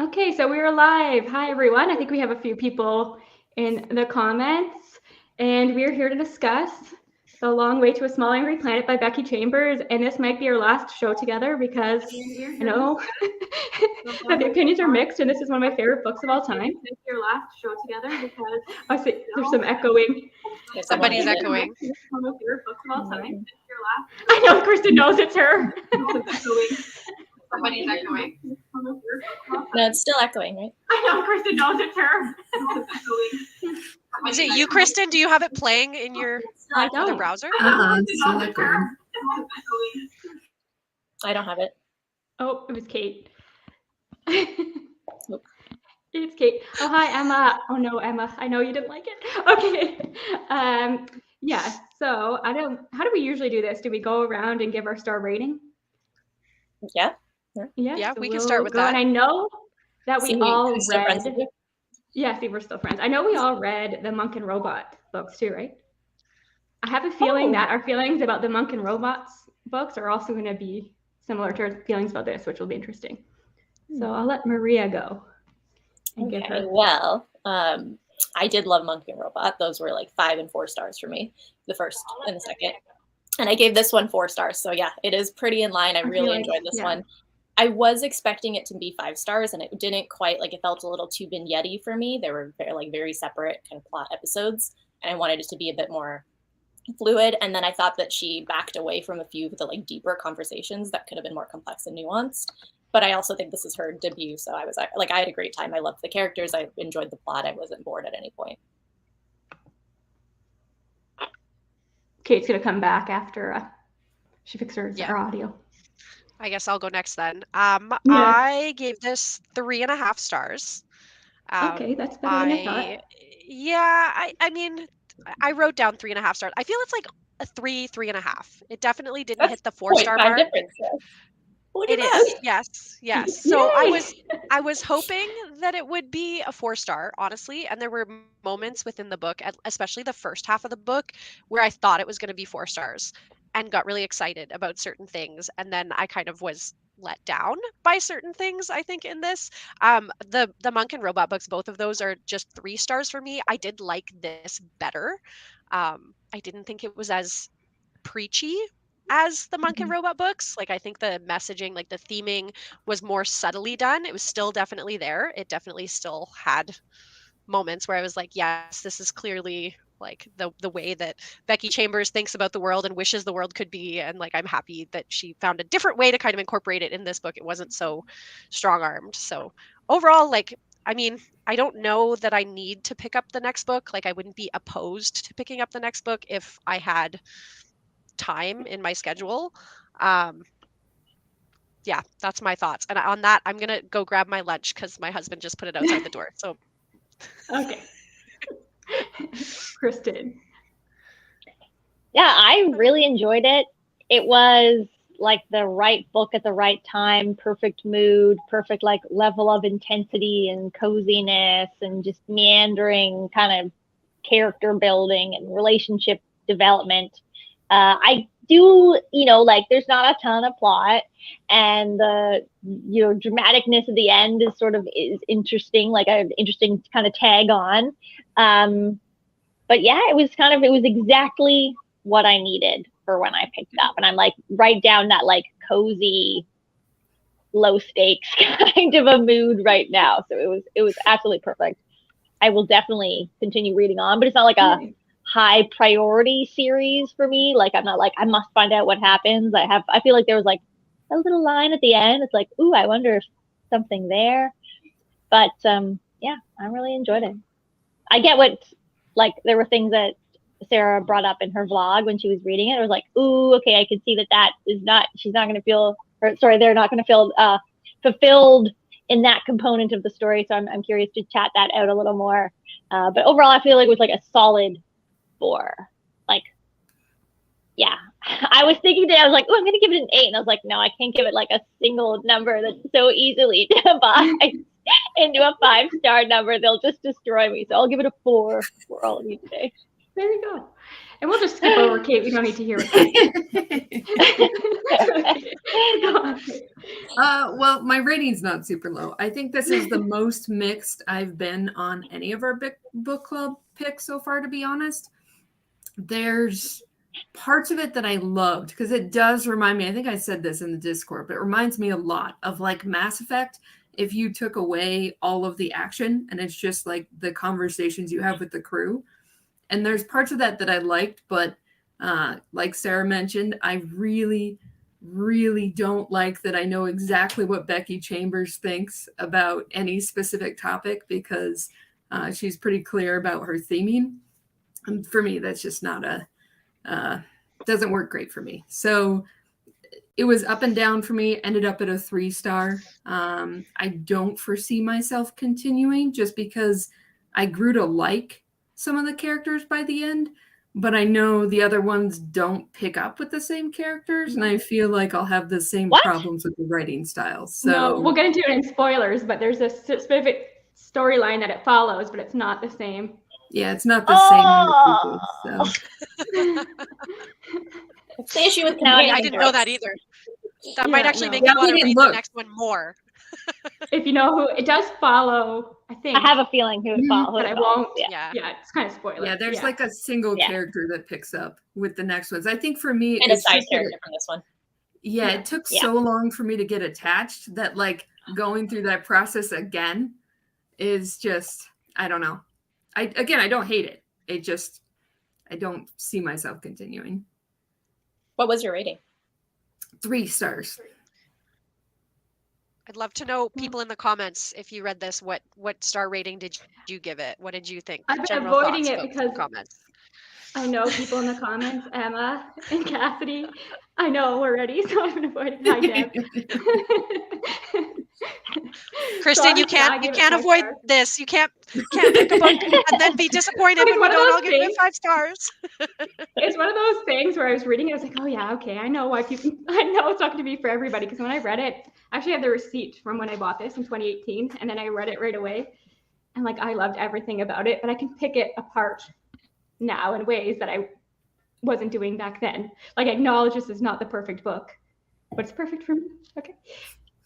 Okay, so we're live. Hi, everyone. I think we have a few people in the comments, and we're here to discuss The Long Way to a Small Angry Planet by Becky Chambers, and this might be our last show together because I know that the opinions are mixed, and this is one of my favorite books of all time. This might be our last show together because I see there's some echoing. Somebody's echoing. This is one of my favorite books of all time. I know Kristen knows it's her. Somebody's echoing. No, it's still echoing, right? I know Kristen knows it's her. Is it you, Kristen? Do you have it playing in your other browser? It's still echoing. I don't have it. Oh, it was Kate. It's Kate. Oh, hi, Emma. Oh, no, Emma. I know you didn't like it. Okay. Yeah, so how do we usually do this? Do we go around and give our star rating? Yeah. Yeah, so we can start with go. that. And I know that we all still friends with read. you? Yeah, see, we're still friends. I know we all read the Monk and Robot books too, right? I have a feeling that our feelings about the Monk and Robots books are also going to be similar to our feelings about this, which will be interesting. So I'll let Maria go and give her. Well, I did love Monk and Robot. Those were like 5 and 4 stars for me, the first and the second. And I gave this one 4 stars. So yeah, it is pretty in line. I really enjoyed this one. I was expecting it to be 5 stars, and it didn't quite, like, it felt a little too vignette-y for me. They were very separate kind of plot episodes, and I wanted it to be a bit more fluid. And then I thought that she backed away from a few of the like deeper conversations that could have been more complex and nuanced. But I also think this is her debut, so I was like, I had a great time. I loved the characters. I enjoyed the plot. I wasn't bored at any point. Kate's gonna come back after she fixes her audio. I guess I'll go next then. I gave this 3.5 stars. Okay, that's better than I thought. Yeah, I mean, I wrote down 3.5 stars. I feel it's like a 3.5. It definitely didn't hit the 4-star mark. Difference, yeah. It is. Yes. So I was hoping that it would be a 4-star, honestly. And there were moments within the book, especially the first half of the book, where I thought it was going to be 4 stars and got really excited about certain things. And then I kind of was let down by certain things, I think, in this. The Monk and Robot books, both of those are just 3 stars for me. I did like this better. I didn't think it was as preachy as the Monk and Robot books. Like, I think the messaging, like the theming, was more subtly done. It was still definitely there. It definitely still had moments where I was like, yes, this is clearly like the way that Becky Chambers thinks about the world and wishes the world could be. And like, I'm happy that she found a different way to kind of incorporate it in this book. It wasn't so strong-armed. So overall, like, I mean, I don't know that I need to pick up the next book. Like, I wouldn't be opposed to picking up the next book if I had time in my schedule. Yeah, that's my thoughts. And on that, I'm gonna go grab my lunch because my husband just put it outside the door. So okay. Kristen. Yeah, I really enjoyed it. It was like the right book at the right time, perfect mood, perfect like level of intensity and coziness and just meandering kind of character building and relationship development. I do, like there's not a ton of plot, and the, dramaticness at the end is interesting, like an interesting kind of tag on. But yeah, it was exactly what I needed for when I picked it up. And I'm like right down that like cozy, low stakes kind of a mood right now. So it was absolutely perfect. I will definitely continue reading on, but it's not like a high priority series for me. Like, I'm not like, I must find out what happens. I feel like there was like a little line at the end. It's like, ooh, I wonder if something there. But yeah, I really enjoyed it. I get like there were things that Sarah brought up in her vlog when she was reading it. It was like, ooh, okay, I can see that is not, she's not going to feel, or sorry, they're not going to feel fulfilled in that component of the story. So I'm curious to chat that out a little more. But overall, I feel like it was like a solid 4. Like, yeah, I was thinking today, I was like, oh, I'm going to give it an 8. And I was like, no, I can't give it like a single number that's so easily divided into a 5-star number. They'll just destroy me. So I'll give it a 4 for all of you today. There you go. And we'll just skip over Kate. We don't need to hear it. Well, my rating's not super low. I think this is the most mixed I've been on any of our book club picks so far, to be honest. There's parts of it that I loved because it does remind me, I think I said this in the Discord, but it reminds me a lot of like Mass Effect if you took away all of the action and it's just like the conversations you have with the crew. And there's parts of that I liked, but like Sarah mentioned, I really don't like that I know exactly what Becky Chambers thinks about any specific topic because she's pretty clear about her theming. And for me, that's just not doesn't work great for me. So it was up and down for me, ended up at a 3-star. I don't foresee myself continuing just because I grew to like some of the characters by the end, but I know the other ones don't pick up with the same characters, and I feel like I'll have the same problems with the writing style. So no, we'll get into it in spoilers, but there's a specific storyline that it follows, but it's not the same. Yeah, it's not the same. So. It's the issue with I didn't know that either. That might actually make me want to read the next one more. If you know who it does follow, I think. I have a feeling who it follows. But I won't. Yeah, it's kind of spoiler. Yeah, there's like a single character that picks up with the next ones. I think for me, and a side character from this one. Yeah, it took so long for me to get attached that like going through that process again is just, I don't know. I don't hate it. It just, I don't see myself continuing. What was your rating? 3 stars. I'd love to know, people in the comments, if you read this, what star rating did you give it? What did you think? I've been avoiding it because I know people in the comments, Emma and Cassidy. I know already, so I've been avoiding. Hi, Deb. Kristen, you can't avoid this. You can't pick a book and then be disappointed when we don't all give it 5 stars. It's one of those things where I was reading it, I was like, oh yeah, okay, I know why people. I know it's not going to be for everybody because when I read it, I actually have the receipt from when I bought this in 2018, and then I read it right away, and like I loved everything about it, but I can pick it apart now in ways that I wasn't doing back then. Like I acknowledge this is not the perfect book, but it's perfect for me. Okay.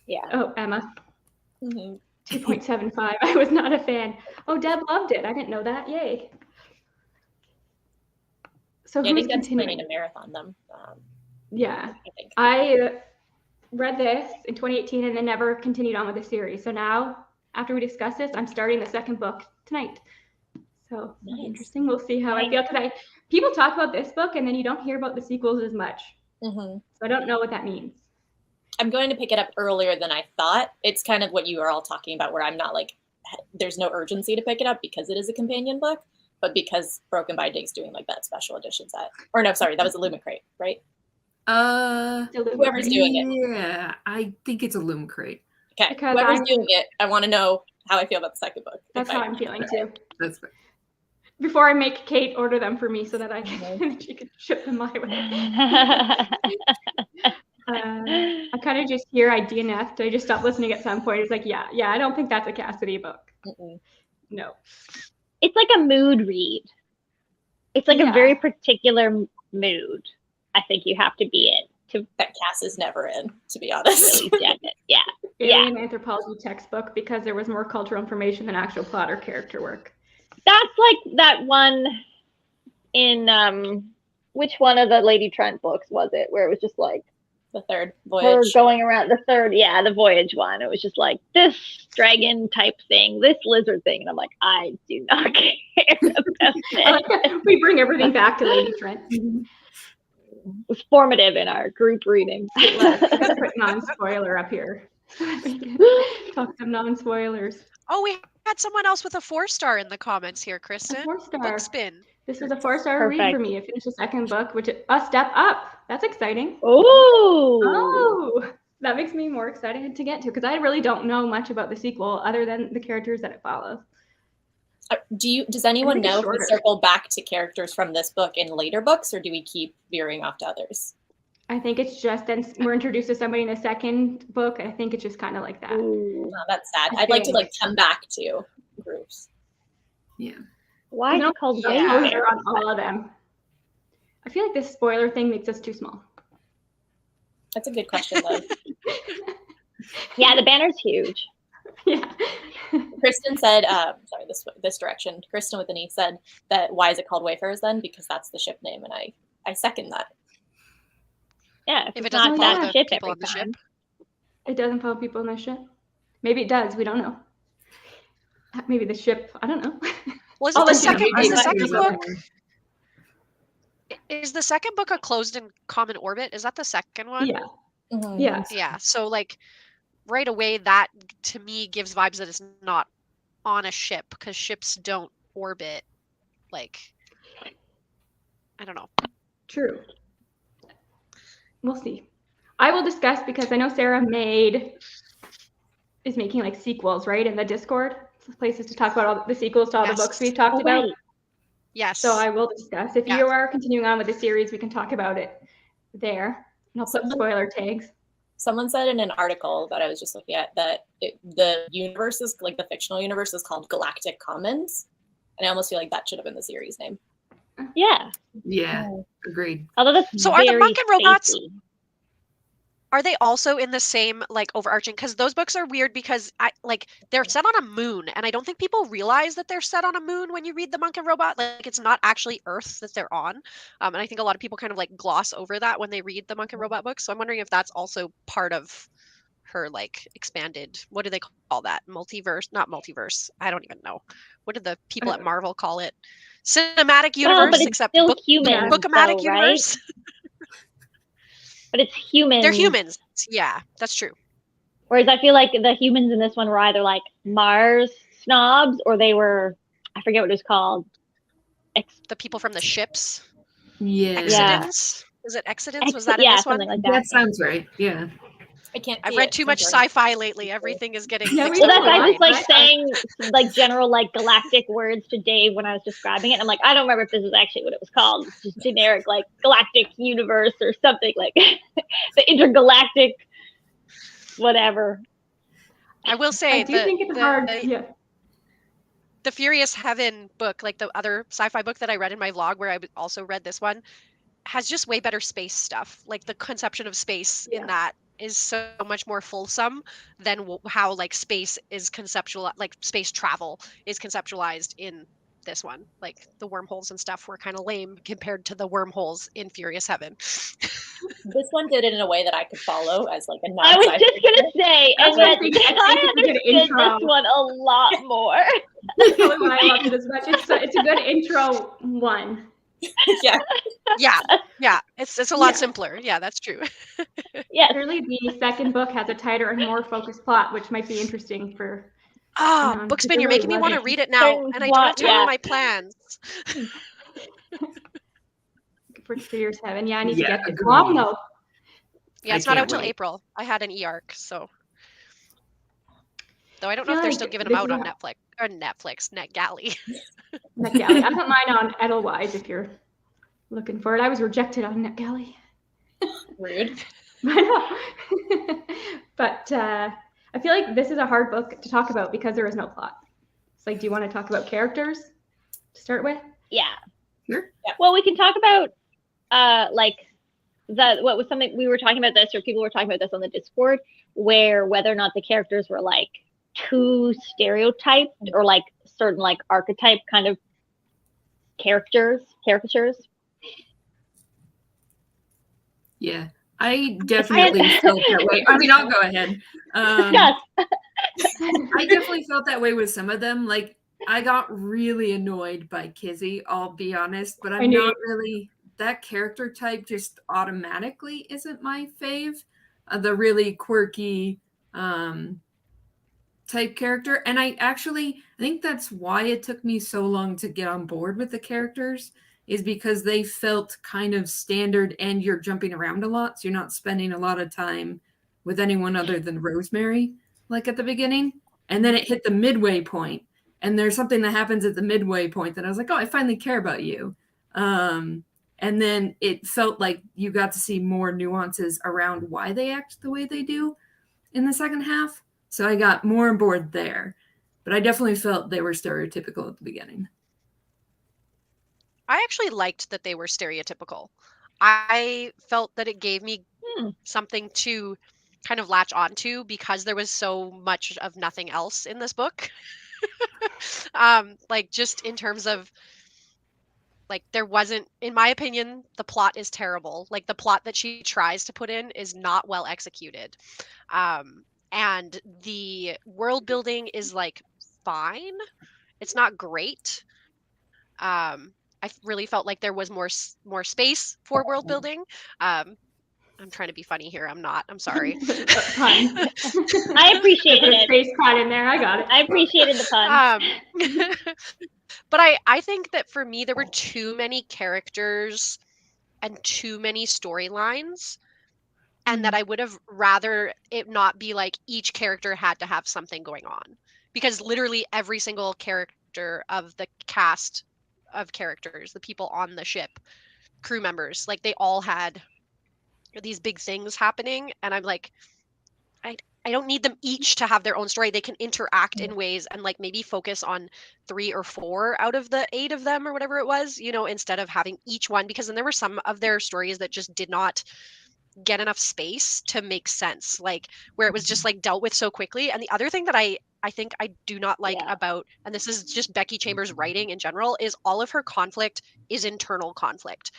Yeah. Oh, Emma. 2.75. I was not a fan. Oh, Deb loved it. I didn't know that. Yay. So who's continuing to marathon them? Yeah. I read this in 2018 and then never continued on with the series. So now, after we discuss this, I'm starting the second book tonight. So interesting. We'll see how I feel tonight. People talk about this book and then you don't hear about the sequels as much. So I don't know what that means. I'm going to pick it up earlier than I thought. It's kind of what you are all talking about, where I'm not like, there's no urgency to pick it up because it is a companion book, but because Broken by Dig's doing like that special edition set. Or no, sorry, that was a Lumen Crate, right? Whoever's doing it. Yeah, I think it's a Loom Crate. Okay, because whoever's doing it, I want to know how I feel about the second book. That's how I'm feeling too. That's fair. Before I make Kate order them for me so that I can she can ship them my way. I kind of just hear I DNF'd. I just stopped listening at some point. It's like, yeah, I don't think that's a Cassidy book. No. It's like a mood read. It's like a very particular mood. I think you have to be in. That Cass is never in, to be honest. Really get it. Yeah. Alien anthropology textbook because there was more cultural information than actual plot or character work. That's like that one in which one of the Lady Trent books was it? Where it was just like the third voyage. Her going around the third, the voyage one. It was just like this dragon type thing, this lizard thing. And I'm like, I do not care about this. We bring everything back to Lady Trent. It was formative in our group reading. Put non-spoiler up here. Talk some non-spoilers. Oh, we had someone else with a 4-star in the comments here, Kristen. A 4-star. Book spin. This is a 4-star read for me. I finished the second book, which is a step up. That's exciting. Oh, that makes me more excited to get to because I really don't know much about the sequel other than the characters that it follows. Does anyone know if we circle back to characters from this book in later books, or do we keep veering off to others? I think it's just then we're introduced to somebody in the second book. I think it's just kind of like that. Oh, that's sad. I'd like to like come back to groups. Yeah. Why is it called Yeah. Wayfarer? on all of them. I feel like this spoiler thing makes us too small. That's a good question, though. Yeah, the banner's huge. Yeah. Kristen said, sorry, this direction. Kristen with an E said that why is it called Wayfarers then? Because that's the ship name, and I second that. Yeah, If it it's doesn't not follow that the ship people every on the time. ship. It doesn't follow people in the ship. Maybe it does. We don't know. Maybe the ship. I don't know. Well, I'll is let the you know. second is the Maybe second there's book other- is the second book a closed in common orbit? Is that the second one? Yeah. Mhm. Yeah. Yeah. So like right away, that to me gives vibes that it's not on a ship because ships don't orbit. Like, I don't know. True. We'll see. I will discuss because I know Sarah is making like sequels, right, in the Discord. Places to talk about all the sequels to all the Yes. books we've talked about. Right. Yes. So I will discuss. If Yeah. you are continuing on with the series, we can talk about it there. And I'll put spoiler tags. Someone said in an article that I was just looking at that the universe is like the fictional universe is called Galactic Commons, and I almost feel like that should have been the series name. Yeah. Yeah, agreed. Although that's So are the very monk and robots- spacey. Are they also in the same like overarching? Because those books are weird because they're set on a moon, and I don't think people realize that they're set on a moon when you read the Monk and Robot. Like it's not actually Earth that they're on, and I think a lot of people kind of like gloss over that when they read the Monk and Robot books. So I'm wondering if that's also part of her like expanded. What do they call that? Multiverse? Not multiverse. I don't even know. What did the people at Marvel call it? Cinematic universe, Well, but it's except still humans, book-o-matic though, right? universe. But it's humans. They're humans. Yeah, that's true. Whereas I feel like the humans in this one were either like Mars snobs or they were, I forget what it was called. The people from the ships. Yeah. Yeah. Exodents? Is it Exodents? Was that in yeah, this one? something like that. That sounds right. Yeah. I can't. I've see read it, too I'm much sorry. sci-fi lately. Everything is getting Yeah, mixed we Well, up that's in I my was mind. like saying like general like galactic words to Dave when I was describing it. I'm like, I don't remember if this is actually what it was called. It's just generic like galactic universe or something like the intergalactic whatever. I will say I do think it's hard. Yeah. the Furious Heaven book, like the other sci-fi book that I read in my vlog, where I also read this one, has just way better space stuff. Like the conception of space in that is so much more fulsome than how like space is conceptual, like space travel is conceptualized in this one. Like the wormholes and stuff were kind of lame compared to the wormholes in Furious Heaven. This one did it in a way that I could follow as like a non. I was just gonna say, and yet I think it's a I good understood intro. this one a lot more. That's probably why I loved it as much. It's a good intro one. Yeah. Yeah, it's a lot simpler. Yeah, that's true. Yes. Clearly, the second book has a tighter and more focused plot, which might be interesting for. Bookspin, it you're really making me want to wasn't. read it now, Certain and I don't have want- time yeah. on my plans. For Furious Heaven. Yeah, I need to Yeah, get it. agreed. Long though. Yeah, I it's not out can't till wait. April. I had an e-arc, so. Though I don't know feel if they're like still giving them this out is on Netflix, NetGalley. NetGalley. I got mine on Edelweiss if you're looking for it. I was rejected on NetGalley. Rude. I know. But I feel like this is a hard book to talk about because there is no plot. It's like, do you want to talk about characters to start with? Yeah. Sure. Yeah. Well, we can talk about like what was something we were talking about this, or people were talking about this on the Discord, where whether or not the characters were like too stereotyped or like certain like archetype kind of caricatures. Yeah. I definitely felt that way. I mean, I'll go ahead. Yes. I definitely felt that way with some of them. Like, I got really annoyed by Kizzy, I'll be honest, but I'm not really, that character type just automatically isn't my fave. The really quirky type character. And I think that's why it took me so long to get on board with the characters, is because they felt kind of standard and you're jumping around a lot. So you're not spending a lot of time with anyone other than Rosemary, like at the beginning. And then it hit the midway point, and there's something that happens at the midway point that I was like, oh, I finally care about you. And then it felt like you got to see more nuances around why they act the way they do in the second half. So I got more on board there. But I definitely felt they were stereotypical at the beginning. I actually liked that they were stereotypical. I felt that it gave me something to kind of latch onto because there was so much of nothing else in this book. Like just in terms of like there wasn't, in my opinion, the plot is terrible. Like the plot that she tries to put in is not well executed. And the world building is like fine. It's not great. I really felt like there was more space for world building. I'm trying to be funny here. I'm not. I'm sorry. Pun. I appreciated it. Space pun in there. I got it. I appreciated the pun. But I think that for me, there were too many characters and too many storylines, and that I would have rather it not be like each character had to have something going on, because literally every single character of the cast of characters, the people on the ship, crew members, like they all had these big things happening, and I'm like, I don't need them each to have their own story. They can interact in ways and like maybe focus on 3 or 4 out of the 8 of them or whatever it was, you know, instead of having each one, because then there were some of their stories that just did not get enough space to make sense, like where it was just like dealt with so quickly. And the other thing that I think I do not like about, and this is just Becky Chambers' writing in general, is all of her conflict is internal conflict.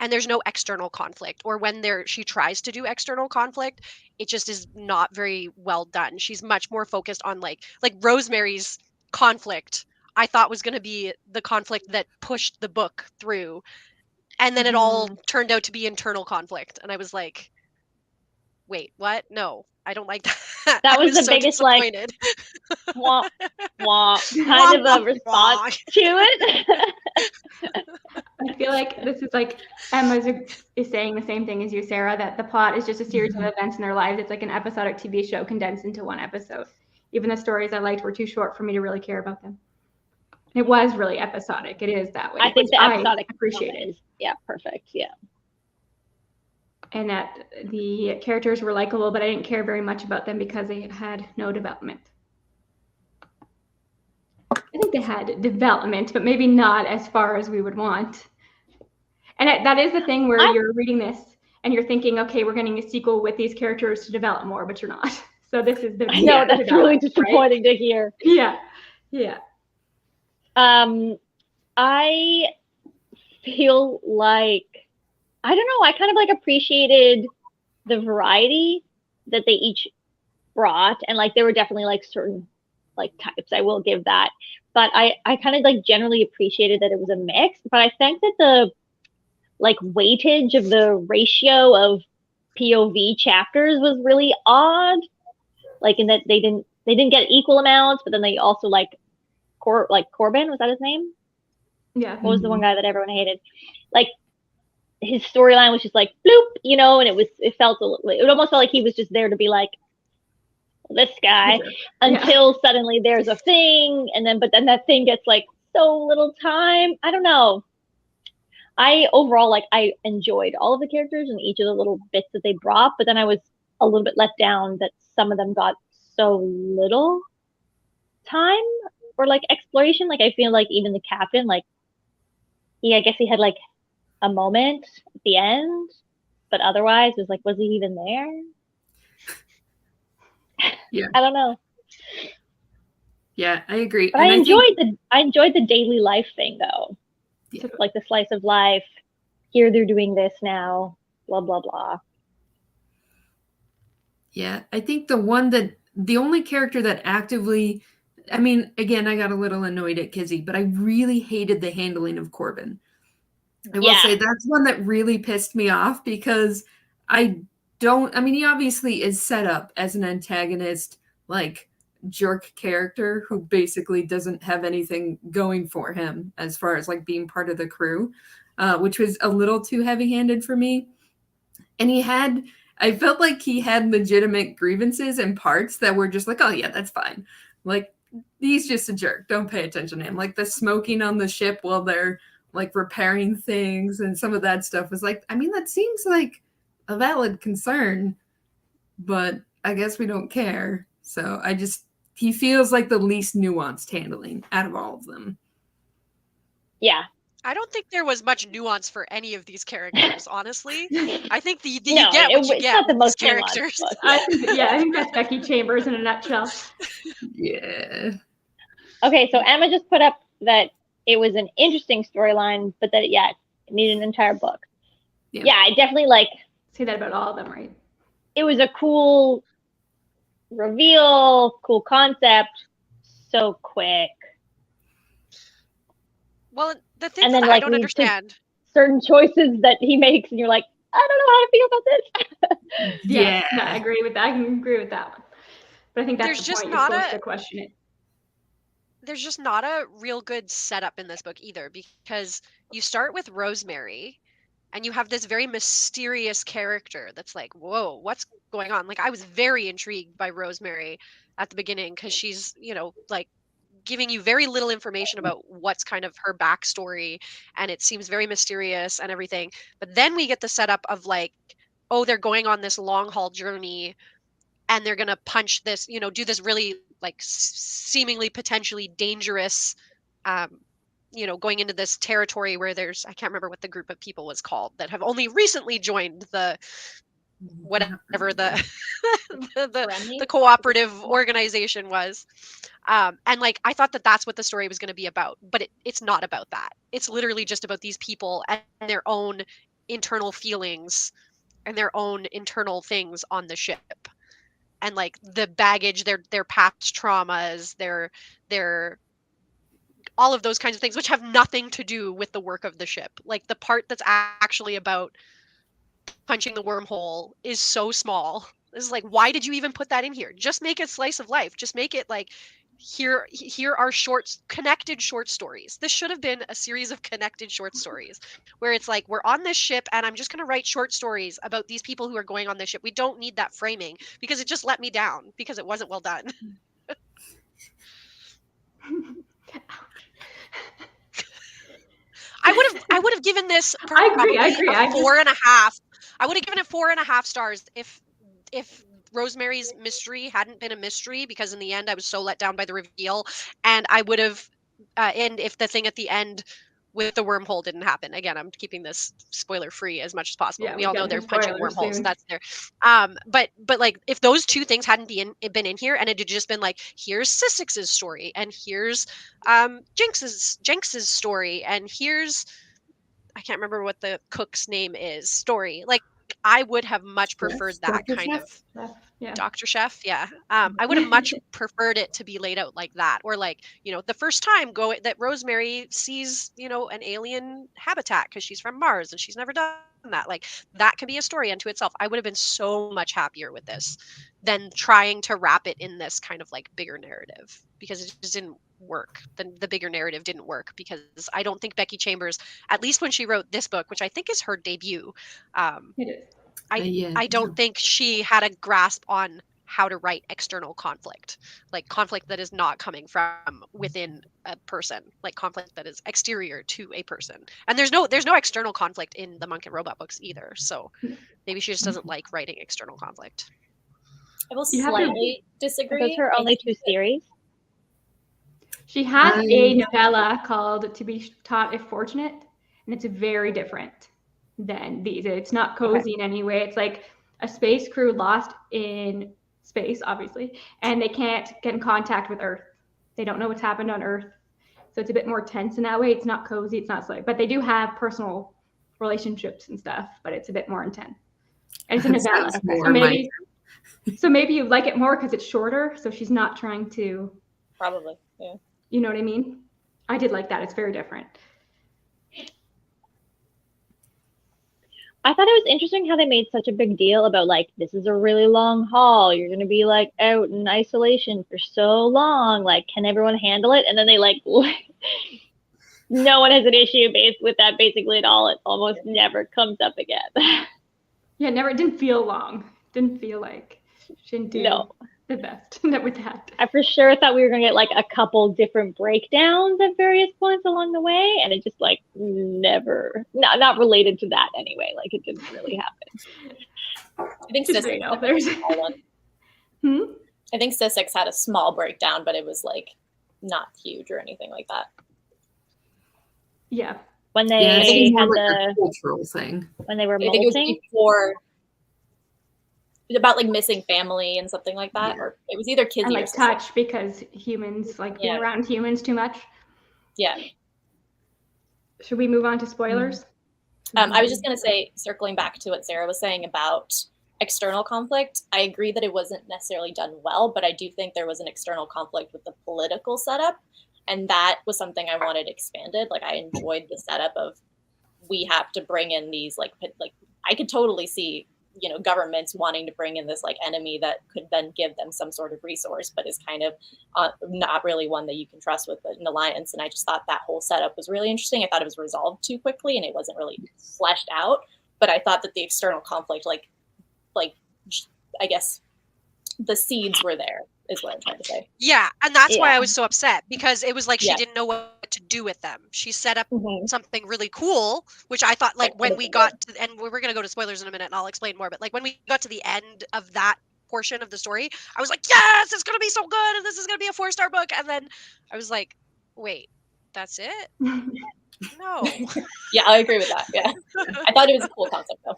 And there's no external conflict, or when she tries to do external conflict, it just is not very well done. She's much more focused on like Rosemary's conflict, I thought was going to be the conflict that pushed the book through, and then it all turned out to be internal conflict, and I was like, wait, what? No, I don't like that. That was the so biggest like wah, wah, kind of a response to it. I feel like this is like Emma is saying the same thing as you, Sarah, that the plot is just a series of events in their lives. It's like an episodic TV show condensed into one episode. Even the stories I liked were too short for me to really care about them. It was really episodic. It is that way. I think the episodic appreciate it. Yeah, perfect. Yeah. And that the characters were likable, but I didn't care very much about them because they had no development. I think they had development, but maybe not as far as we would want. And that is the thing where you're reading this and you're thinking, okay, we're getting a sequel with these characters to develop more, but you're not. So this is the I know, that's really disappointing to hear. Yeah. Yeah. I feel like, I don't know, I kind of like appreciated the variety that they each brought, and like there were definitely like certain like types, I will give that, but I kind of like generally appreciated that it was a mix. But I think that the like weightage of the ratio of POV chapters was really odd, like in that they didn't get equal amounts, but then they also like Corbin, was that his name? Yeah. What was the one guy that everyone hated? Like his storyline was just like bloop, you know, and it almost felt like he was just there to be like this guy until suddenly there's a thing, and but then that thing gets like so little time. I don't know. I overall I enjoyed all of the characters and each of the little bits that they brought, but then I was a little bit let down that some of them got so little time or like exploration. Like I feel like even the captain, like I guess he had like a moment at the end, but otherwise it was like, was he even there? Yeah. I don't know. Yeah, I agree. But I enjoyed the daily life thing though. Yeah. Like the slice of life. Here they're doing this now. Blah blah blah. Yeah, I think the only character that actively, I mean, again, I got a little annoyed at Kizzy, but I really hated the handling of Corbin. I will say that's one that really pissed me off because he obviously is set up as an antagonist, like jerk character who basically doesn't have anything going for him as far as like being part of the crew, which was a little too heavy-handed for me. And I felt like he had legitimate grievances and parts that were just like, oh yeah, that's fine. Like, he's just a jerk. Don't pay attention to him. Like the smoking on the ship while they're like repairing things and some of that stuff was like, I mean, that seems like a valid concern, but I guess we don't care. So he feels like the least nuanced handling out of all of them. Yeah. I don't think there was much nuance for any of these characters, honestly. I think you No, get what you it's get not the with these most nuanced characters. book. I think that's Becky Chambers in a nutshell. Yeah. Okay, so Emma just put up that it was an interesting storyline, but that it needed an entire book. Yeah, I definitely say that about all of them, right? It was a cool reveal, cool concept, so quick. Well, the thing that I don't understand, certain choices that he makes, and you're like, I don't know how to feel about this. Yeah, no, I agree with that. I can agree with that one. But I think that's the point. You're supposed to question it. There's just not a real good setup in this book either, because you start with Rosemary and you have this very mysterious character that's like, whoa, what's going on? Like, I was very intrigued by Rosemary at the beginning because she's, like giving you very little information about what's kind of her backstory, and it seems very mysterious and everything. But then we get the setup of like, oh, they're going on this long haul journey and they're going to punch this, do this really like seemingly potentially dangerous, going into this territory where there's, I can't remember what the group of people was called that have only recently joined the whatever the the cooperative organization was. And like, I thought that that's what the story was going to be about, but it's not about that. It's literally just about these people and their own internal feelings and their own internal things on the ship. And like the baggage, their past traumas, their all of those kinds of things, which have nothing to do with the work of the ship. Like the part that's actually about punching the wormhole is so small. This is like, why did you even put that in here? Just make it slice of life. Just make it like, here are connected short stories. This should have been a series of connected short stories where it's like, we're on this ship and I'm just going to write short stories about these people who are going on this ship. We don't need that framing because it just let me down because it wasn't well done. I would have given this probably I agree. a 4.5. I would have given it 4.5 stars if Rosemary's mystery hadn't been a mystery, because in the end I was so let down by the reveal, and I would have and if the thing at the end with the wormhole didn't happen. Again, I'm keeping this spoiler free as much as possible. Yeah, we all know they're punching wormholes. Soon. That's there. But like, if those two things hadn't been in here, and it had just been like, here's Sissix's story, and here's Jinx's story, and here's, I can't remember what the cook's name is, story. Like, I would have much preferred that kind of Dr. Chef. Yeah. I would have much preferred it to be laid out like that. Or like, the first time that Rosemary sees, an alien habitat because she's from Mars and she's never done that. Like, that can be a story unto itself. I would have been so much happier with this than trying to wrap it in this kind of like bigger narrative, because it just didn't work. The bigger narrative didn't work, because I don't think Becky Chambers, at least when she wrote this book, which I think is her debut, I don't think she had a grasp on how to write external conflict, like conflict that is not coming from within a person, like conflict that is exterior to a person. And there's no external conflict in the Monk and Robot books either. So maybe she just doesn't like writing external conflict. I will slightly disagree. Those are only 2 series. She has a novella called To Be Taught If Fortunate, and it's very different than these. It's not cozy in any way. It's like a space crew lost in space, obviously, and they can't get in contact with Earth. They don't know what's happened on Earth. So it's a bit more tense in that way. It's not cozy, it's not slow, but they do have personal relationships and stuff, but it's a bit more intense. And it's a novella. So maybe you like it more because it's shorter, so she's not trying to... Probably, yeah. You know what I mean? I did like that. It's very different. I thought it was interesting how they made such a big deal about, like, this is a really long haul. You're going to be, like, out in isolation for so long. Like, can everyone handle it? And then they, like, no one has an issue with that basically at all. It almost never comes up again. Yeah, never. It didn't feel long. Didn't feel like she didn't do the best with that. I for sure thought we were going to get, like, a couple different breakdowns at various points along the way, and it just, like, never, not related to that anyway. Like, it didn't really happen. I think Sissix had a small one. I think Sissix had a small breakdown, but it was, like, not huge or anything like that. Yeah. when they Yeah, I think it's more had like a cultural thing. when they were I think it was molting. before, about like missing family and something like that, or it was either Kizzy And or like Sissy. touch, because humans like being around humans too much. Yeah. Should we move on to spoilers? I was just going to say, circling back to what Sarah was saying about external conflict, I agree that it wasn't necessarily done well, but I do think there was an external conflict with the political setup. And that was something I wanted expanded. Like, I enjoyed the setup of, we have to bring in these, like I could totally see, governments wanting to bring in this like enemy that could then give them some sort of resource, but is kind of not really one that you can trust with an alliance. And I just thought that whole setup was really interesting. I thought it was resolved too quickly and it wasn't really fleshed out. But I thought that the external conflict, like I guess the seeds were there, is what I'm trying to say. Yeah, and that's why I was so upset, because it was like she didn't know what to do with them. She set up something really cool, which I thought, like, when we got to, and we're going to go to spoilers in a minute and I'll explain more, but like when we got to the end of that portion of the story, I was like, yes, it's going to be so good and this is going to be a 4-star book. And then I was like, wait, that's it? No. Yeah, I agree with that. Yeah. I thought it was a cool concept though.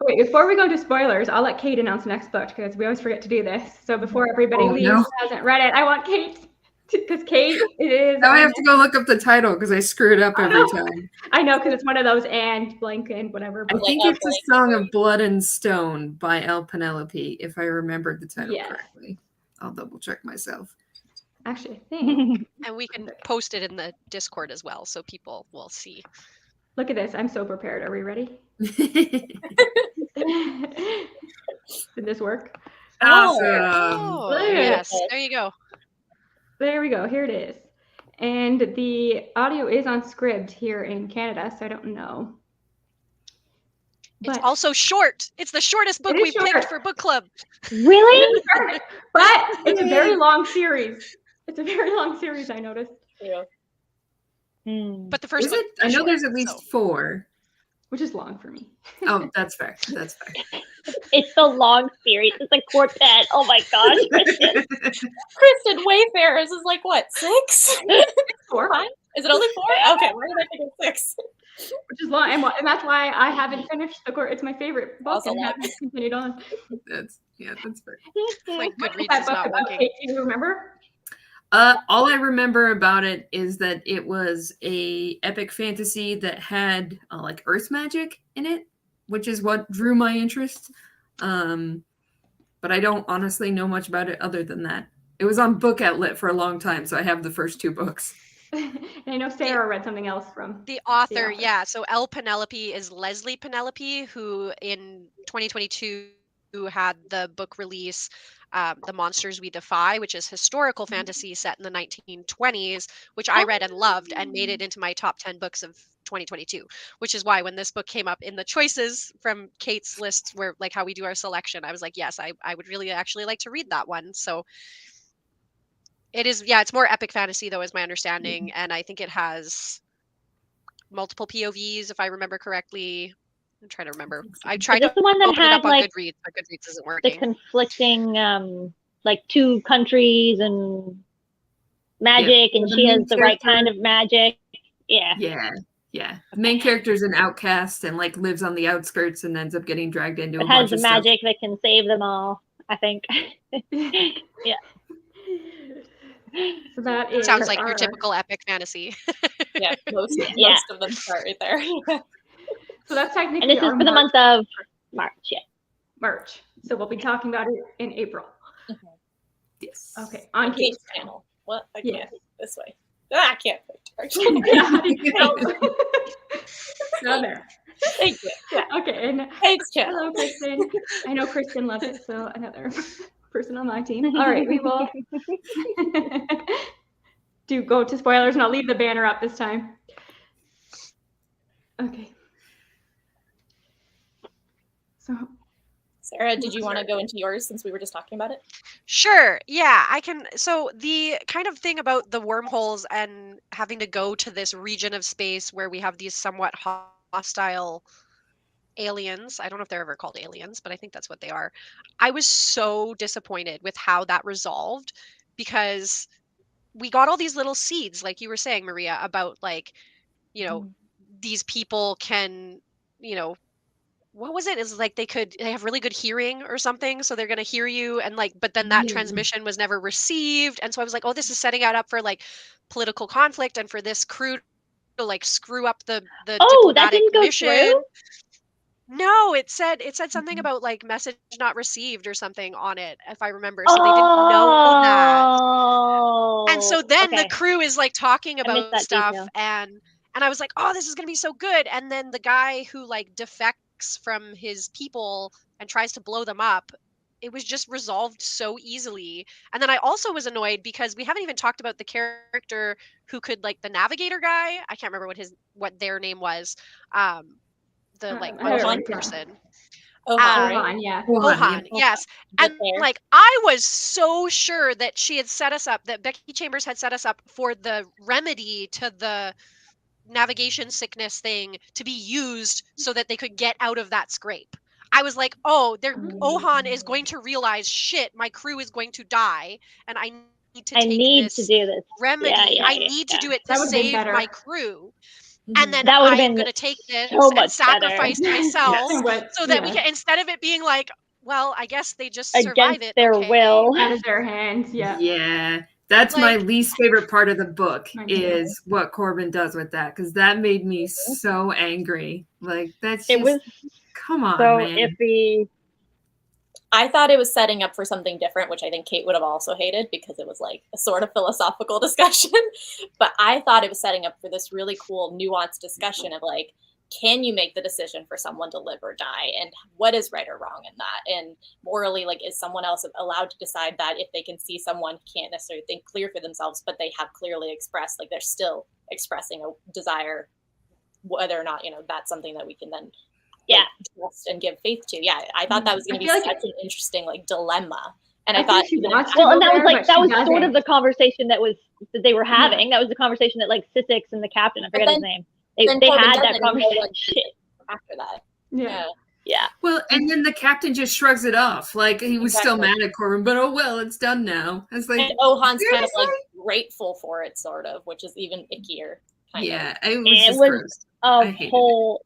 Wait, before we go to spoilers, I'll let Kate announce the next book, because we always forget to do this. So before everybody leaves who hasn't read it, I want Kate, because Kate, it is. Now I have to go look up the title because I screw it up every time. I know, because it's one of those and blank and whatever. I think it's A Song of Blood and Stone by L. Penelope, if I remembered the title correctly. I'll double check myself. Actually, I think. And we can post it in the Discord as well, so people will see. Look at this. I'm so prepared. Are we ready? Did this work? Awesome. Oh, yes. There you go. There we go. Here it is. And the audio is on Scribd here in Canada, so I don't know. But it's also short. It's the shortest book we've picked for book club. Really? But it's a very long series. It's a very long series, I noticed. Yeah. But the first book, I know there's at least 4. Which is long for me. Oh, that's fair. That's fair. It's a long series. It's a quartet. Oh my gosh, Kristen. Kristen, Wayfarers is like what, 6? 4? 5? Is it only 4? Okay, why did I think it's 6? Which is long, and that's why I haven't finished the court. It's my favorite book, and haven't continued on. That's fair. My Goodreads is not working. Do you remember? All I remember about it is that it was a epic fantasy that had like earth magic in it, which is what drew my interest. But I don't honestly know much about it other than that. It was on Book Outlet for a long time, so I have the first 2 books. And I know Sarah read something else from the author. Yeah, so L. Penelope is Leslie Penelope, who in 2022 had the book release The Monsters We Defy, which is historical fantasy set in the 1920s, which I read and loved and made it into my top 10 books of 2022, which is why when this book came up in the choices from Kate's list, where like how we do our selection, I was like, yes, I would really actually like to read that one. So it is, it's more epic fantasy though, is my understanding. And I think it has multiple POVs, if I remember correctly. I'm trying to remember. I tried to the one that open had it up on like Goodreads, but Goodreads isn't working. The conflicting, like 2 countries and magic, and she has the right kind of magic. Yeah. Yeah. The main character is an outcast and like lives on the outskirts and ends up getting dragged into a bunch has of the magic that can save them all, I think. Yeah. So that is sounds like your typical epic fantasy. Yeah, most of them start right there. So that's technically. And this is for the month of March. Yeah. March. So we'll be talking about it in April. Mm-hmm. Yes. Okay. On Kate's channel. What? I can't. This way. I can't. Down there. Thank you. Yeah. Okay. And Kate's channel. Hello, Kristen. I know Kristen loves it, so another person on my team. All right, we will go to spoilers, and I'll leave the banner up this time. Okay. So, Sarah, did you want to go into yours since we were just talking about it? Sure. Yeah, I can. So the kind of thing about the wormholes and having to go to this region of space where we have these somewhat hostile aliens. I don't know if they're ever called aliens, but I think that's what they are. I was so disappointed with how that resolved, because we got all these little seeds, like you were saying, Maria, about like you know, these people can, you know, what was it? Is like they have really good hearing or something, so they're gonna hear you, and like, but then that transmission was never received, and so I was like, oh, this is setting it up for like political conflict and for this crew to like screw up the Oh, that diplomatic didn't go mission. through? No, it said something about like message not received or something on it, if I remember. So they didn't know that. And so then the Okay. crew is like talking I missed about that stuff, detail. and I was like, oh, this is gonna be so good. And then the guy who like defects from his people and tries to blow them up, it was just resolved so easily. And then I also was annoyed because we haven't even talked about the character who could, like, the navigator guy. I can't remember what their name was. The like I don't one know. person. Ohan, right? Ohan, yeah. Ohan, yes. The And pair. like I was so sure that she had set us up, that Becky Chambers had set us up for the remedy to the navigation sickness thing to be used so that they could get out of that scrape. I was like, oh, Ohan is going to realize, shit, my crew is going to die, and I need to I take need this to do this. remedy. Yeah, I need to do it to That would've been save better. my crew. And then That would have I am been going to take this so and much better. sacrifice myself What- so that we yeah. can, instead of it being like, well, I guess they just survive Against it. their okay. will. Out of their hands, yeah. Yeah. That's my Like- least favorite part of the book Mine too. is what Corbin does with that, because that made me so angry. Like, that's It just, was come on, so man. iffy. I thought it was setting up for something different, which I think Kate would have also hated because it was like a sort of philosophical discussion. But I thought it was setting up for this really cool, nuanced discussion of like, can you make the decision for someone to live or die? And what is right or wrong in that? And morally, like, is someone else allowed to decide that if they can see someone who can't necessarily think clear for themselves, but they have clearly expressed, like, they're still expressing a desire, whether or not, you know, that's something that we can then trust and give faith to. Yeah, I thought that was going to be such an interesting like dilemma. And I thought she wants to well, go and that was there, like but she sort doesn't. of the conversation that they were having. That was the conversation that like Sissix and the captain, I forget his name. They had that conversation after that. Yeah. Well, and then the captain just shrugs it off. Like, he was still mad at Corbin, but oh well, it's done now. It's like, and Ohan's kind of like grateful for it, sort of, which is even ickier. Yeah, it was just gross. A whole,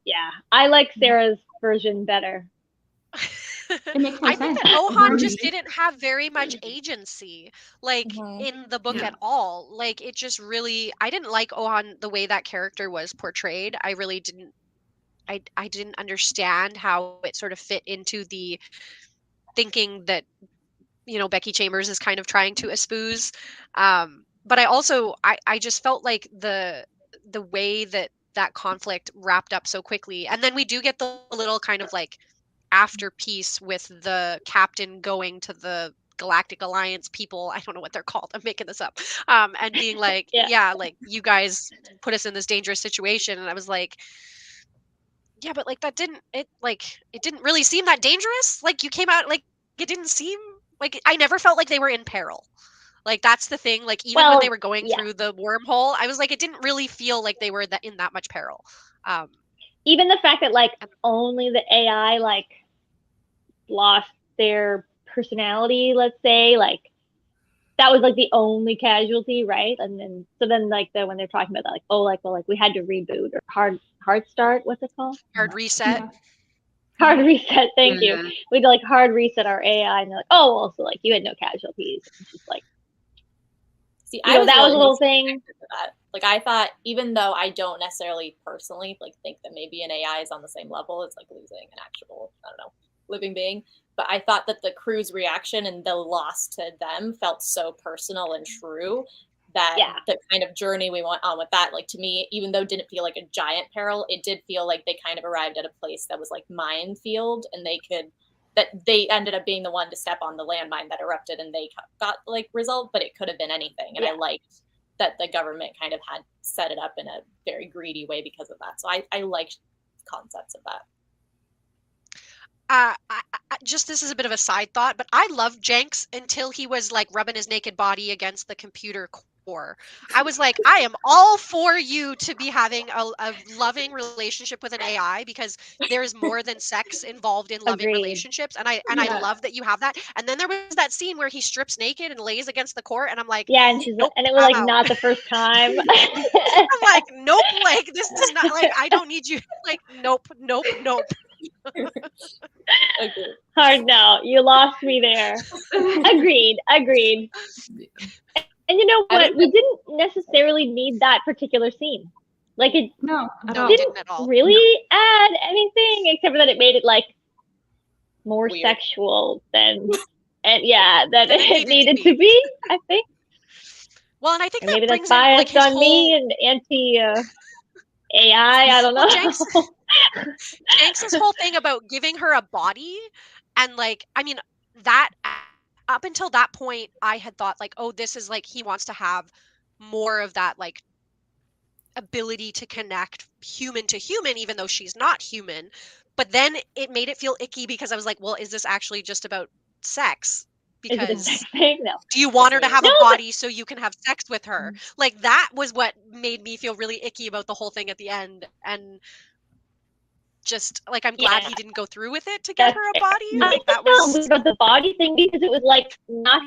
I like Sarah's version better. It makes more I think sense. that Ohan just didn't have very much agency, like, in the book at all. Like, it just really, I didn't like Ohan the way that character was portrayed. I really didn't. I didn't understand how it sort of fit into the thinking that, you know, Becky Chambers is kind of trying to espouse. But I also, I just felt like the way that conflict wrapped up so quickly. And then we do get the little kind of like after piece with the captain going to the Galactic Alliance people, I don't know what they're called, I'm making this up, and being like, like, you guys put us in this dangerous situation. And I was like, yeah, but like it didn't really seem that dangerous. Like, you came out, like, it didn't seem like, I never felt like they were in peril. Like, that's the thing. Like, even when they were going through the wormhole, I was like, it didn't really feel like they were in that much peril. Even the fact that like only the AI like lost their personality, let's say, like that was like the only casualty, right? And then like when they're talking about that, like, oh, like, well, like we had to reboot or hard start, what's it called? Hard reset. Yeah. Hard reset. Thank you. We'd like hard reset our AI, and they're like, oh, well, so like you had no casualties. It's just like, see, that was a little thing. Like, I thought, even though I don't necessarily personally like think that maybe an AI is on the same level as like losing an actual, I don't know, living being, but I thought that the crew's reaction and the loss to them felt so personal and true that the kind of journey we went on with that, like, to me, even though it didn't feel like a giant peril, it did feel like they kind of arrived at a place that was like minefield, and they ended up being the one to step on the landmine that erupted, and they got like resolved, but it could have been anything. And I liked that the government kind of had set it up in a very greedy way because of that. So I liked concepts of that. Just, this is a bit of a side thought, but I loved Jenks until he was like rubbing his naked body against the computer I was like, I am all for you to be having a loving relationship with an AI because there is more than sex involved in loving Agreed. relationships. And I love that you have that. And then there was that scene where he strips naked and lays against the court. And I'm like, Yeah, and she's nope, and it was I'm like out. not the first time. I'm like, nope, like this does not, like, I don't need you. Like, nope. Okay. Hard no, you lost me there. Agreed. And you know what? We didn't necessarily need that particular scene. Like it No, didn't at all. really add anything except for that it made it like more Weird. sexual than that Than it needed to be, I think. Well, and I think And that maybe that's brings in like biased his on whole me and anti AI. I don't know. Well, Jenks' whole thing about giving her a body, and like, I mean, that up until that point, I had thought like, oh, this is like he wants to have more of that like ability to connect human to human, even though she's not human. But then it made it feel icky because I was like, well, is this actually just about sex? Is it a Because sex thing? No. do you want her to have No, a but- body so you can have sex with her? Like that was what made me feel really icky about the whole thing at the end. And just like I'm glad Yeah. he didn't go through with it to get her a body. I Like that felt was weird about the body thing because it was like not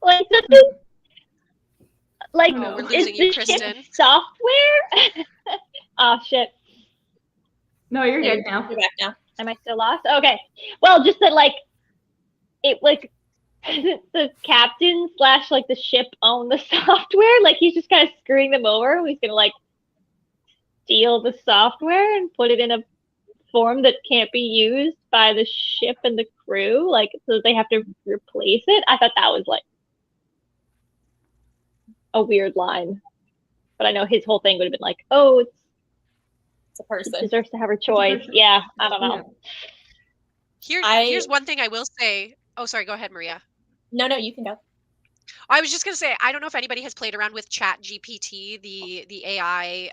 like the like Oh, we're is losing you, the ship Kristen. software? Oh shit. no, you're good now. You're back now. Am I still lost? Okay. Well, just that like it like the captain / like the ship owned the software. Like he's just kind of screwing them over. He's gonna like steal the software and put it in a form that can't be used by the ship and the crew. Like so they have to replace it. I thought that was like a weird line. But I know his whole thing would have been like, oh, It's a person. it deserves to have her choice. Yeah, I don't know. Here's one thing I will say. Oh, sorry, go ahead, Maria. No, you can go. I was just gonna say, I don't know if anybody has played around with Chat GPT, the AI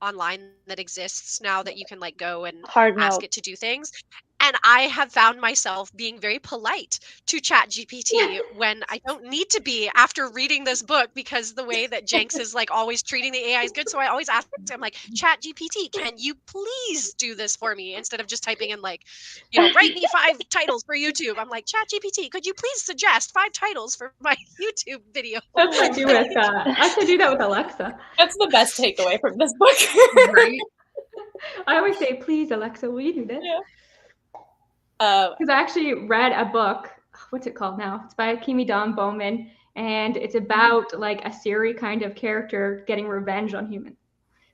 online that exists now that you can like go and Hard ask no. it to do things. And I have found myself being very polite to Chat GPT when I don't need to be after reading this book because the way that Jenks is like always treating the AI is good. So I always ask him like, Chat GPT, can you please do this for me? Instead of just typing in like, write me 5 titles for YouTube. I'm like, Chat GPT, could you please suggest 5 titles for my YouTube video? That's what I do with I actually do that with Alexa. That's the best takeaway from this book. Right? I always say, please, Alexa, will you do this? Yeah. Because I actually read a book. What's it called now? It's by Kimi Don Bowman, and it's about like a Siri kind of character getting revenge on humans.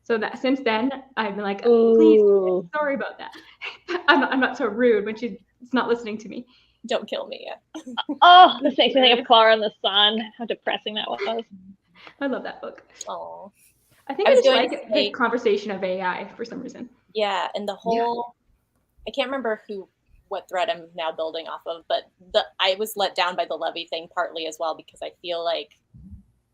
So that since then, I've been like, please, Ooh. sorry about that. I'm not so rude when she's not listening to me. Don't kill me yet. Oh, this makes me think of Clara in the Sun. How depressing that was. I love that book. Oh. I think I I was just going like to say- the conversation of AI for some reason. Yeah, and the whole I can't remember what thread I'm now building off of, but I was let down by the Levy thing partly as well because I feel like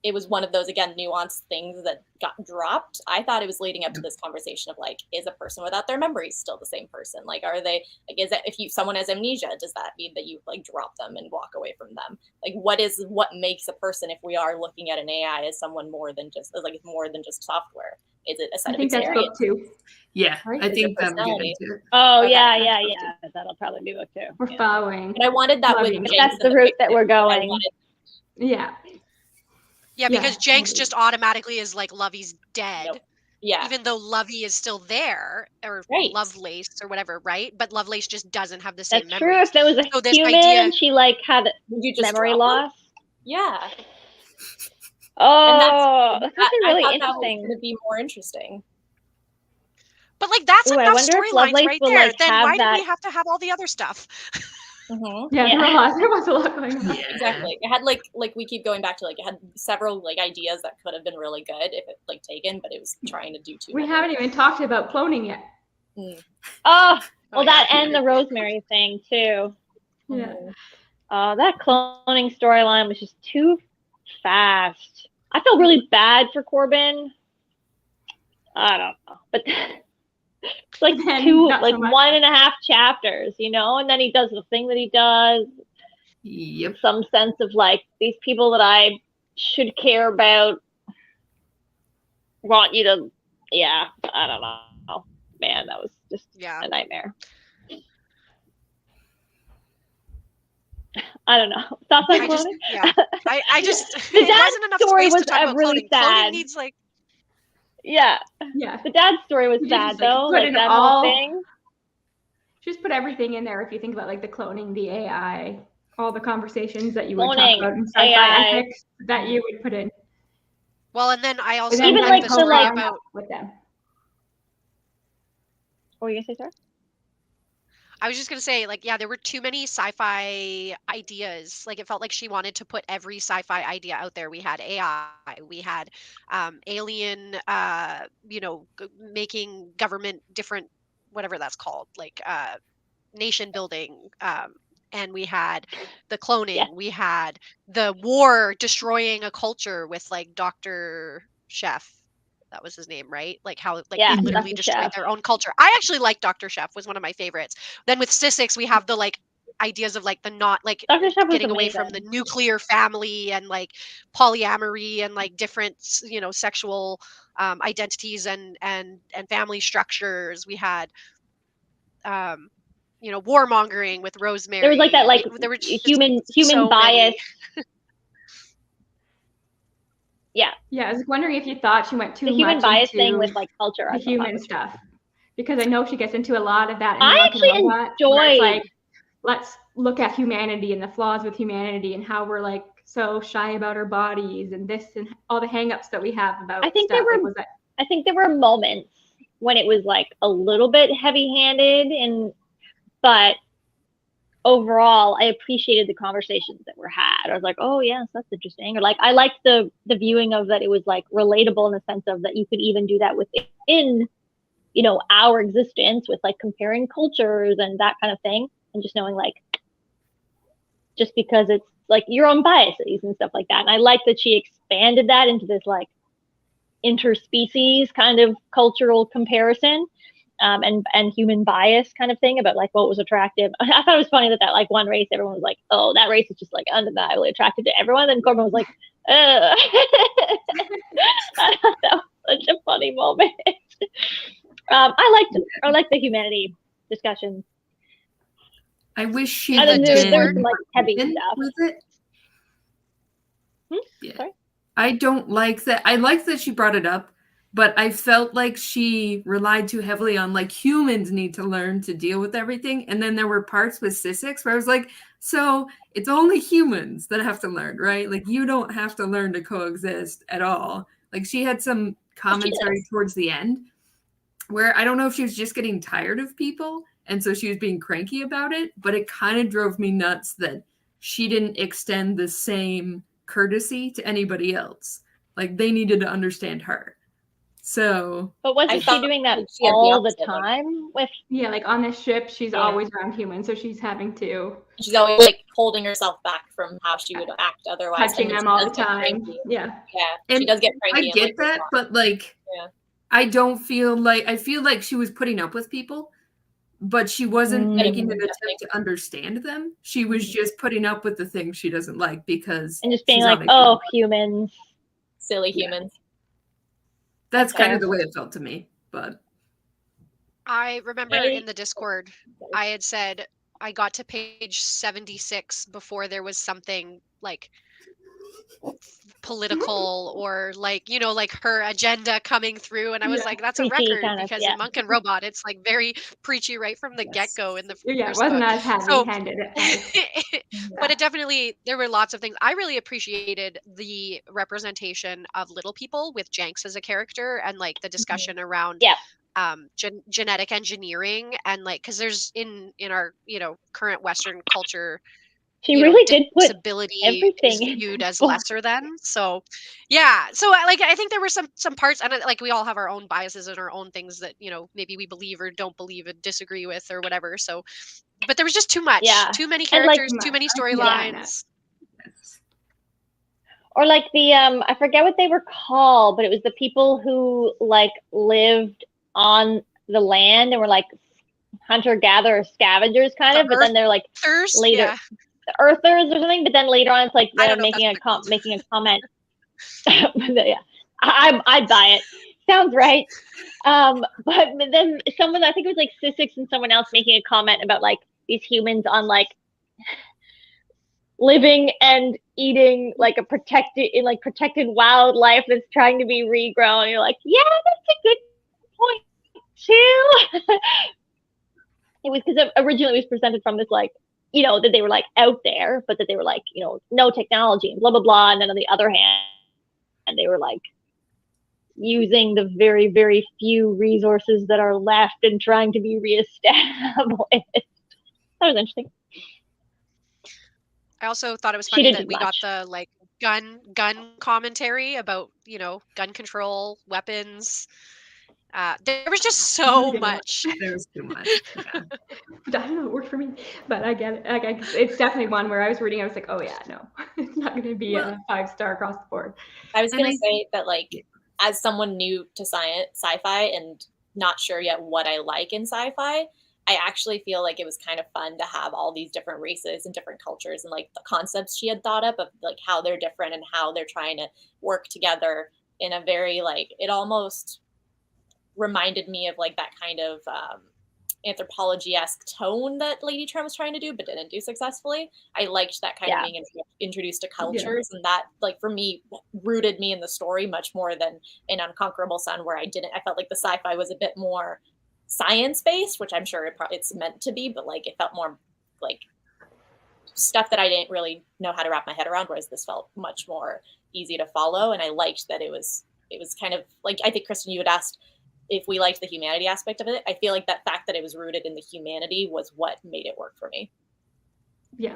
it was one of those, again, nuanced things that got dropped. I thought it was leading up to this conversation of like, is a person without their memories still the same person? Like, are they, like, is that if someone has amnesia, does that mean that you like drop them and walk away from them? Like, what makes a person if we are looking at an AI as someone more than just software? Is it a set I of think that's experience? book 2. Yeah, Right? I Is think your that'll get personality. into it. Oh, Okay, yeah. that's That'll probably be book 2. We're Yeah. following. And I wanted that with Loving. James That's in the route book that too. we're I going. wanted- Yeah. Yeah, because Yeah, Jenks totally. just automatically is like Lovey's dead. Nope. Yeah. Even though Lovey is still there, or Right. Lovelace or whatever, right? But Lovelace just doesn't have the same That's true. memories. If there was a So this human idea- and she like had Would you just memory drop them? loss. Yeah. Oh, that's I really thought that was interesting. going to be more interesting. But like that's Ooh, I enough wonder if storylines Lovelace right will, there. like, Then have why do we that- have to have all the other stuff? Mm-hmm. Yeah, Yeah. there was a lot going on. Yeah. Exactly. It had like we keep going back to like it had several like ideas that could have been really good if it like taken, but it was trying to do too We many. haven't even talked about cloning yet. Oh, well, yeah. that and the Rosemary thing too. Yeah. That cloning storyline was just too fast. I feel really bad for Corbin. I don't know, but it's like Then two, not so like much. 1.5 chapters, and then he does the thing that he does. Yep. some sense of like these people that I should care about want you to, yeah, I don't know. Man, that was just a nightmare. I don't know. Thoughts on cloning? I just the it dad's wasn't enough story space was to talk about really cloning. sad. Cloning needs like Yeah. The dad's story was sad though, like that whole thing. Just put everything in there if you think about like the cloning, the AI, all the conversations that you would talk about in sci-fi AI. ethics that you would put in. Well, and then I also even like the story about with them. What were you gonna say, Sarah? I was just gonna say, like, yeah, there were too many sci-fi ideas. Like, it felt like she wanted to put every sci-fi idea out there. We had AI, we had alien, making government different, whatever that's called, like nation building. And we had the cloning. We had the war destroying a culture with like Dr. Chef. That was his name, right? Like how they literally Dr. destroyed Chef. their own culture. I actually like Dr. Chef, was one of my favorites. Then with Syssix, we have the like ideas of like the not like Dr. Chef was getting away from the nuclear family and like polyamory and like different sexual identities and family structures. We had warmongering with Rosemary. There was like that like there were human so bias. Yeah, I was wondering if you thought she went too much the human bias into thing with like culture, the human stuff, because I know she gets into a lot of that. In I actually enjoyed. Like, let's look at humanity and the flaws with humanity and how we're like so shy about our bodies and this and all the hangups that we have about. I think stuff. I think there were moments when it was like a little bit heavy-handed, but overall, I appreciated the conversations that were had. I was like, oh yes, that's interesting. Or like, I liked the viewing of that. It was like relatable in the sense of that you could even do that within, our existence with like comparing cultures and that kind of thing. And just knowing like, just because it's like your own biases and stuff like that. And I like that she expanded that into this like interspecies kind of cultural comparison. And human bias kind of thing about like what was attractive. I thought it was funny that like one race, everyone was like, oh, that race is just like undeniably attractive to everyone. And Corbin was like, I thought that was such a funny moment. I liked the humanity discussion. I wish she had been there was some like heavy stuff. With it. Yeah. Sorry? I don't like that. I like that she brought it up, but I felt like she relied too heavily on like humans need to learn to deal with everything. And then there were parts with Syssix where I was like, so it's only humans that have to learn, right? Like you don't have to learn to coexist at all. Like she had some commentary towards the end where I don't know if she was just getting tired of people. And so she was being cranky about it, but it kind of drove me nuts that she didn't extend the same courtesy to anybody else. Like they needed to understand her. So, but wasn't she doing that all the time? Like on this ship, she's always around humans, so she's having to. She's always like holding herself back from how she would act otherwise. Touching them all the time. Yeah. And she does get cranky. I get that, but like, I feel like she was putting up with people, but she wasn't making an attempt to understand them. She was just putting up with the things she doesn't like because and just being like, oh, humans, silly humans. That's kind of the way it felt to me, but I remember in the Discord, I had said I got to page 76 before there was something like political or like, like her agenda coming through. And I was like, that's a record because in Monk and Robot, it's like very preachy right from the get-go in the first it wasn't book. as heavy-handed. But it definitely, there were lots of things. I really appreciated the representation of little people with Jenks as a character and like the discussion around genetic engineering and like, because there's in our, current Western culture, she really did put disability everything is viewed as lesser than. So like I think there were some parts, and like we all have our own biases and our own things that maybe we believe or don't believe and disagree with or whatever. So but there was just too much, too many characters, too many storylines. Or like the I forget what they were called, but it was the people who like lived on the land and were like hunter-gatherer scavengers kind of, but then they're like later. Earthers or something, but then later on it's like I they're don't know if making that's a what they're making a comment. Yeah, I'd buy it. Sounds right. But then someone, I think it was like Sissix and someone else making a comment about like these humans on like living and eating like protected wildlife that's trying to be regrown. And you're like, yeah, that's a good point too. It was because originally it was presented from this like, you know, that they were like out there, but that they were like, you know, no technology and blah blah blah. And then on the other hand, and they were like using the very, very few resources that are left and trying to be reestablished. That was interesting. I also thought it was She funny didn't that do we got much. the like gun commentary about, you know, gun control, weapons. There was just so Really didn't want- much. There was too much. Yeah. I don't know, it worked for me, but I get it. Like, it's definitely one where I was reading, I was like, oh yeah, no, it's not going to be a 5-star across the board. I was And going I- to say that, like, as someone new to sci-fi and not sure yet what I like in sci-fi, I actually feel like it was kind of fun to have all these different races and different cultures and like the concepts she had thought up of like how they're different and how they're trying to work together in a very like, it almost reminded me of like that kind of anthropology-esque tone that Lady Trim was trying to do but didn't do successfully. I liked that kind of being introduced to cultures, and that like for me rooted me in the story much more than in Unconquerable Sun, where I felt like the sci-fi was a bit more science-based, which I'm sure it's meant to be, but like it felt more like stuff that I didn't really know how to wrap my head around, whereas this felt much more easy to follow. And I liked that it was kind of like, I think Kristen, you had asked if we liked the humanity aspect of it. I feel like that fact that it was rooted in the humanity was what made it work for me. Yeah.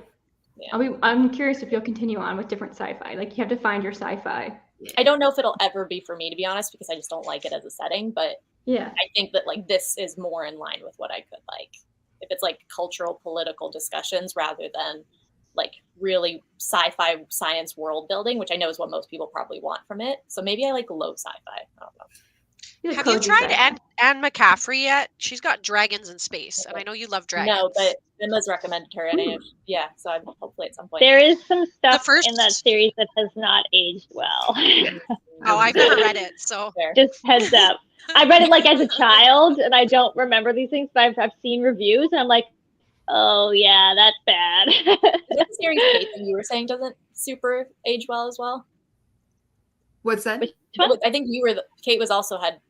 I'm curious if you'll continue on with different sci-fi. Like you have to find your sci-fi. I don't know if it'll ever be for me, to be honest, because I just don't like it as a setting. But yeah, I think that like this is more in line with what I could like. If it's like cultural, political discussions rather than like really sci-fi science world building, which I know is what most people probably want from it. So maybe I like low sci-fi. I don't know. Have you tried Anne McCaffrey yet? She's got dragons in space, and I know you love dragons. No, but Emma's recommended her, and so I'm hopefully at some point. There is some stuff in that series that has not aged well. Oh, I've never read it, so just heads up. I read it like as a child, and I don't remember these things, but I've seen reviews, and I'm like, oh yeah, that's bad. Is that the series Kate that you were saying doesn't super age well as well? What's that? I think Kate was also had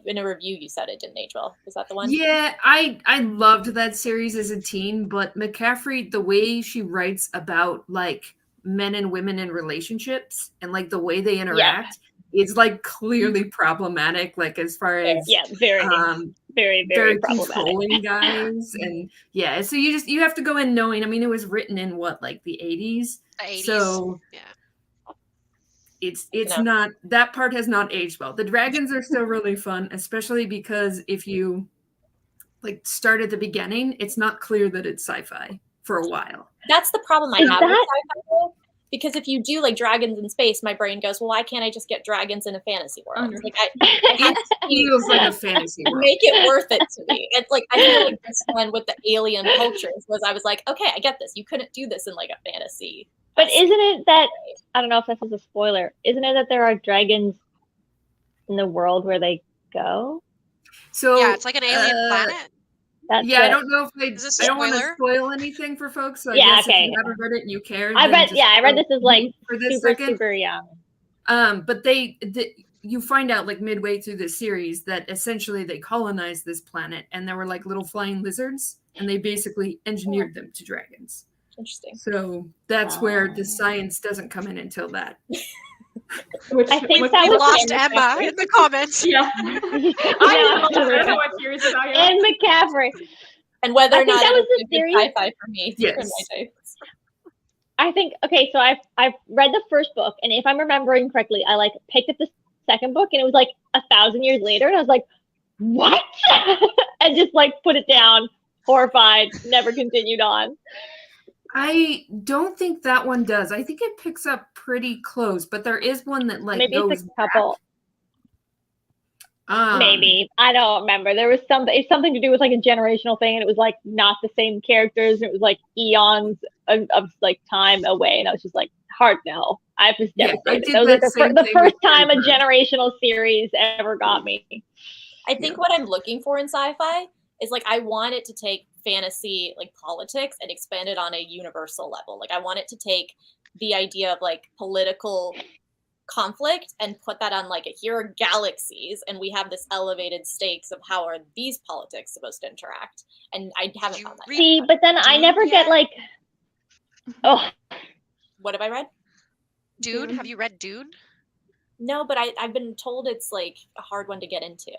in a review you said it didn't age well. Was that the one? Yeah, I loved that series as a teen, but McCaffrey, the way she writes about like men and women in relationships and like the way they interact is like clearly problematic, like as far as very controlling guys. And so you have to go in knowing, I mean, it was written in what, like the 80s? So it's not, that part has not aged well. The dragons are still really fun, especially because if you like start at the beginning, it's not clear that it's sci-fi for a while. That's the problem I have with sci-fi, because if you do like dragons in space, my brain goes, well, why can't I just get dragons in a fantasy world? Like it feels like a fantasy world. Make it worth it to me. It's like I feel like this one with the alien cultures was, I was like, okay, I get this. You couldn't do this in like a fantasy. But isn't it that, I don't know if this is a spoiler, isn't it that there are dragons in the world where they go? So yeah, it's like an alien planet. I don't know if I don't want to spoil anything for folks. So I guess if you haven't read it and you care. I read this as like super young. But you find out like midway through the series that essentially they colonized this planet and there were like little flying lizards and they basically engineered them to dragons. Interesting. So that's where the science doesn't come in until that. Which I think that we was lost Emma in the comments. Yeah. I know what series about you. And McCaffrey. And whether or not that was it the series sci-fi for me. Yes. I think so I've read the first book, and if I'm remembering correctly, I like picked up the second book and it was like 1,000 years later, and I was like, what? And just like put it down, horrified, never continued on. I don't think that one does. I think it picks up pretty close, but there is one that like maybe goes it's a couple. Maybe. I don't remember. There was something to do with like a generational thing, and it was like not the same characters, and it was like eons of like time away, and I was just like, hard no. I was devastated. That was like the first time a generational series ever got me. I think what I'm looking for in sci-fi is like I want it to take fantasy like politics and expand it on a universal level. Like I want it to take the idea of like political conflict and put that on like here are galaxies and we have this elevated stakes of how are these politics supposed to interact, and I haven't found that yet. But then I never get like what have I read? Dune? Have you read Dune? No, but I've been told it's like a hard one to get into.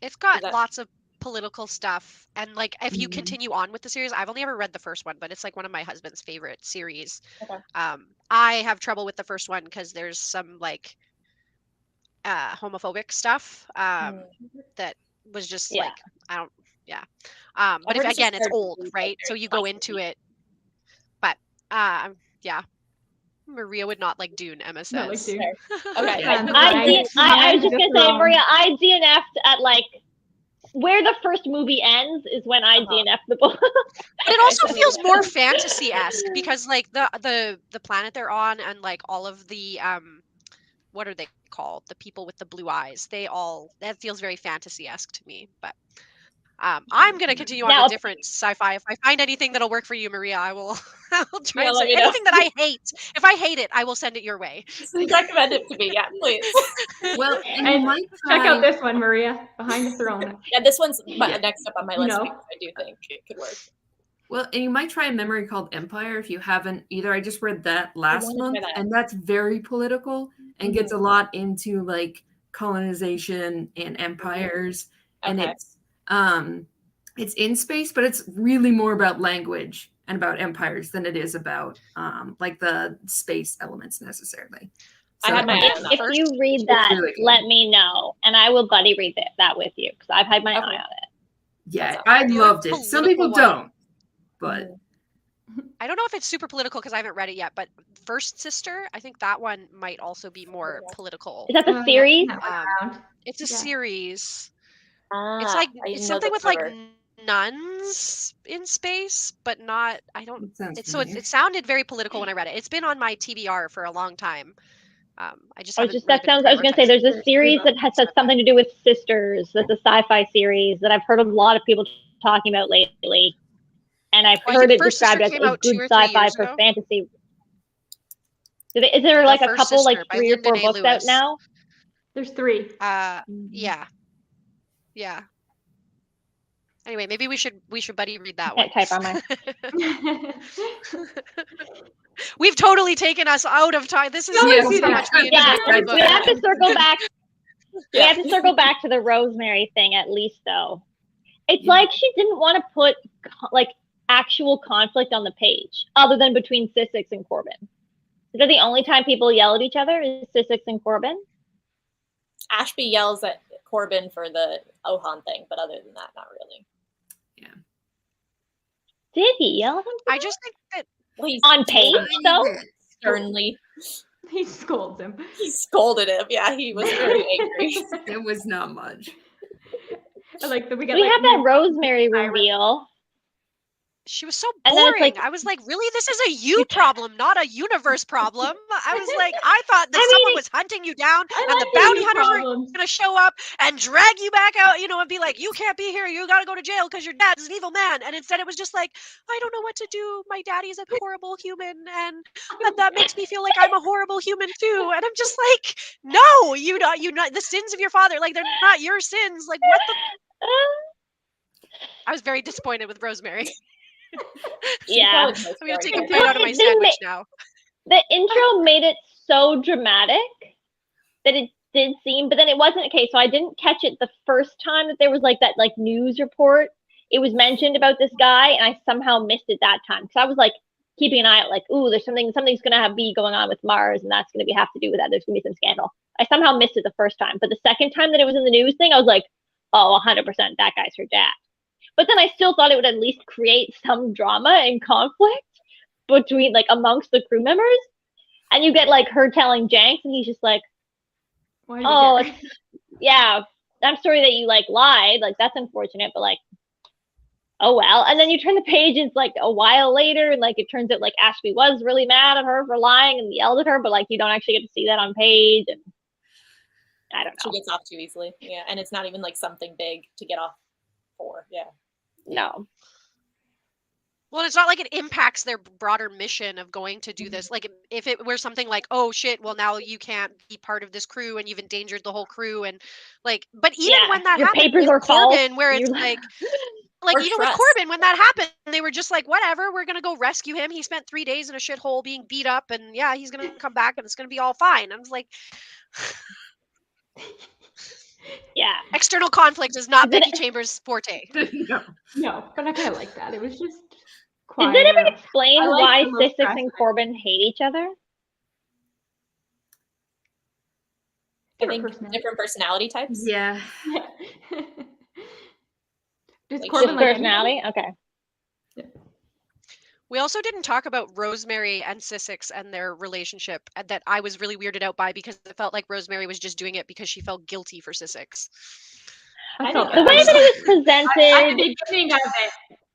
It's got lots of political stuff, and like if you continue on with the series, I've only ever read the first one, but it's like one of my husband's favorite series. Okay. I have trouble with the first one because there's some like homophobic stuff that was just like I don't but if, again it's old, right? So you go into it, but Maria would not like Dune, Emma says. Not like Dune. Okay. I was just gonna say, Maria, I DNF'd at like where the first movie ends is when I DNF'd the book. But it also feels more fantasy-esque because like the planet they're on and like all of the what are they called? The people with the blue eyes. That feels very fantasy-esque to me. But I'm gonna continue on with different sci-fi. If I find anything that'll work for you, Maria, I'll try and say anything that I hate. If I hate it, I will send it your way. Recommend it to me, yeah, please. Well, and check out this one, Maria, Behind the Throne. Yeah, this one's next up on my list because I do think it could work. Well, and you might try a memory called Empire if you haven't either. I just read that last month, and that's very political and gets a lot into like colonization and empires, and it's in space, but it's really more about language and about empires than it is about like the space elements necessarily. So, I had my if you read that, let me know, and I will buddy read that with you because I've had my eye on it. Yeah, I loved it. Some people don't, but I don't know if it's super political because I haven't read it yet. But First Sister, I think that one might also be more political. Is that the series? It's a series. It's like it's something with like nuns in space, but not. I don't. It sounded very political when I read it. It's been on my TBR for a long time. I was gonna say there's a series that has something to do with sisters. That's a sci-fi series that I've heard a lot of people talking about lately, and I've heard it described as good sci-fi for fantasy. Is there like a couple, like 3 or 4 books out now? There's 3. Yeah. Anyway, maybe we should buddy read that one. Type on my. We've totally taken us out of time. This is so much. We have to circle back. We have to circle back to the Rosemary thing at least, though. It's like she didn't want to put like actual conflict on the page, other than between Sissix and Corbin. Is that the only time people yell at each other? Is Sissix and Corbin? Ashby yells at Corbin for the Ohan thing, but other than that, not really. Yeah. Did he yell at him? I just think that he's on page though. Sternly. He scolds him. He scolded him. Yeah, he was very angry. It was not much. We have that Rosemary reveal. She was so boring. I was like, really? This is a you problem, not a universe problem. I was like, I thought that someone was hunting you down and the bounty hunters were going to show up and drag you back out, and be like, you can't be here. You got to go to jail because your dad's an evil man. And instead it was just like, I don't know what to do. My daddy's a horrible human. And that makes me feel like I'm a horrible human too. And I'm just like, no, you not the sins of your father. Like, they're not your sins. Like, what the? I was very disappointed with Rosemary. Yeah, I'm gonna take a bite out of my sandwich now. The intro made it so dramatic that it did seem, but then it wasn't okay. So I didn't catch it the first time that there was like that like news report. It was mentioned about this guy, and I somehow missed it that time because I was like keeping an eye out, like, ooh, there's something's gonna be going on with Mars, and that's gonna have to do with that. There's gonna be some scandal. I somehow missed it the first time, but the second time that it was in the news thing, I was like, oh, 100%, that guy's her dad. But then I still thought it would at least create some drama and conflict between, like, amongst the crew members. And you get, like, her telling Jenks, and he's just like, oh, yeah, I'm sorry that you like lied. Like that's unfortunate, but like, oh well. And then you turn the page, and it's like a while later, and like it turns out like Ashby was really mad at her for lying and yelled at her, but like you don't actually get to see that on page, and I don't know. She gets off too easily. Yeah, and it's not even like something big to get off for. Yeah. No. Well, it's not like it impacts their broader mission of going to do this. Like if it were something like, oh shit, well now you can't be part of this crew and you've endangered the whole crew, and like, but even when that your happened papers with are Corbin, false, where it's you're like Or even with trust. Corbin, when that happened, they were just like, whatever, we're gonna go rescue him. He spent 3 days in a shithole being beat up, and yeah, he's gonna come back and it's gonna be all fine. I was like, yeah. external conflict is not Becky Chambers' forte. No, but I kind of like that. It was just Is quiet. it ever explained I like why the most Sissix and Corbin hate each other? I think different personality types. Yeah. Does Like, Corbin Just like personality? Okay. We also didn't talk about Rosemary and Sissix and their relationship that I was really weirded out by, because it felt like Rosemary was just doing it because she felt guilty for Sissix. I felt The way that it was presented.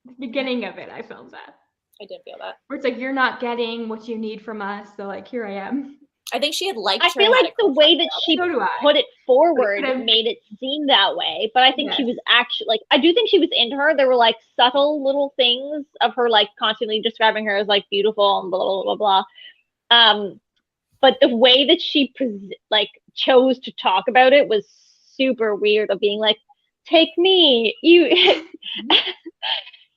the beginning of it, I felt that. I did feel that. Where it's like, you're not getting what you need from us, so like, here I am. I think she had liked I her. feel like the way that she So do I. put it forward But it could've- made it seem that way. But I think she Yes. was actually like, I do think she was into her. There were like subtle little things of her like constantly describing her as like beautiful and blah blah blah blah. But the way that she like chose to talk about it was super weird. Of being like, take me, you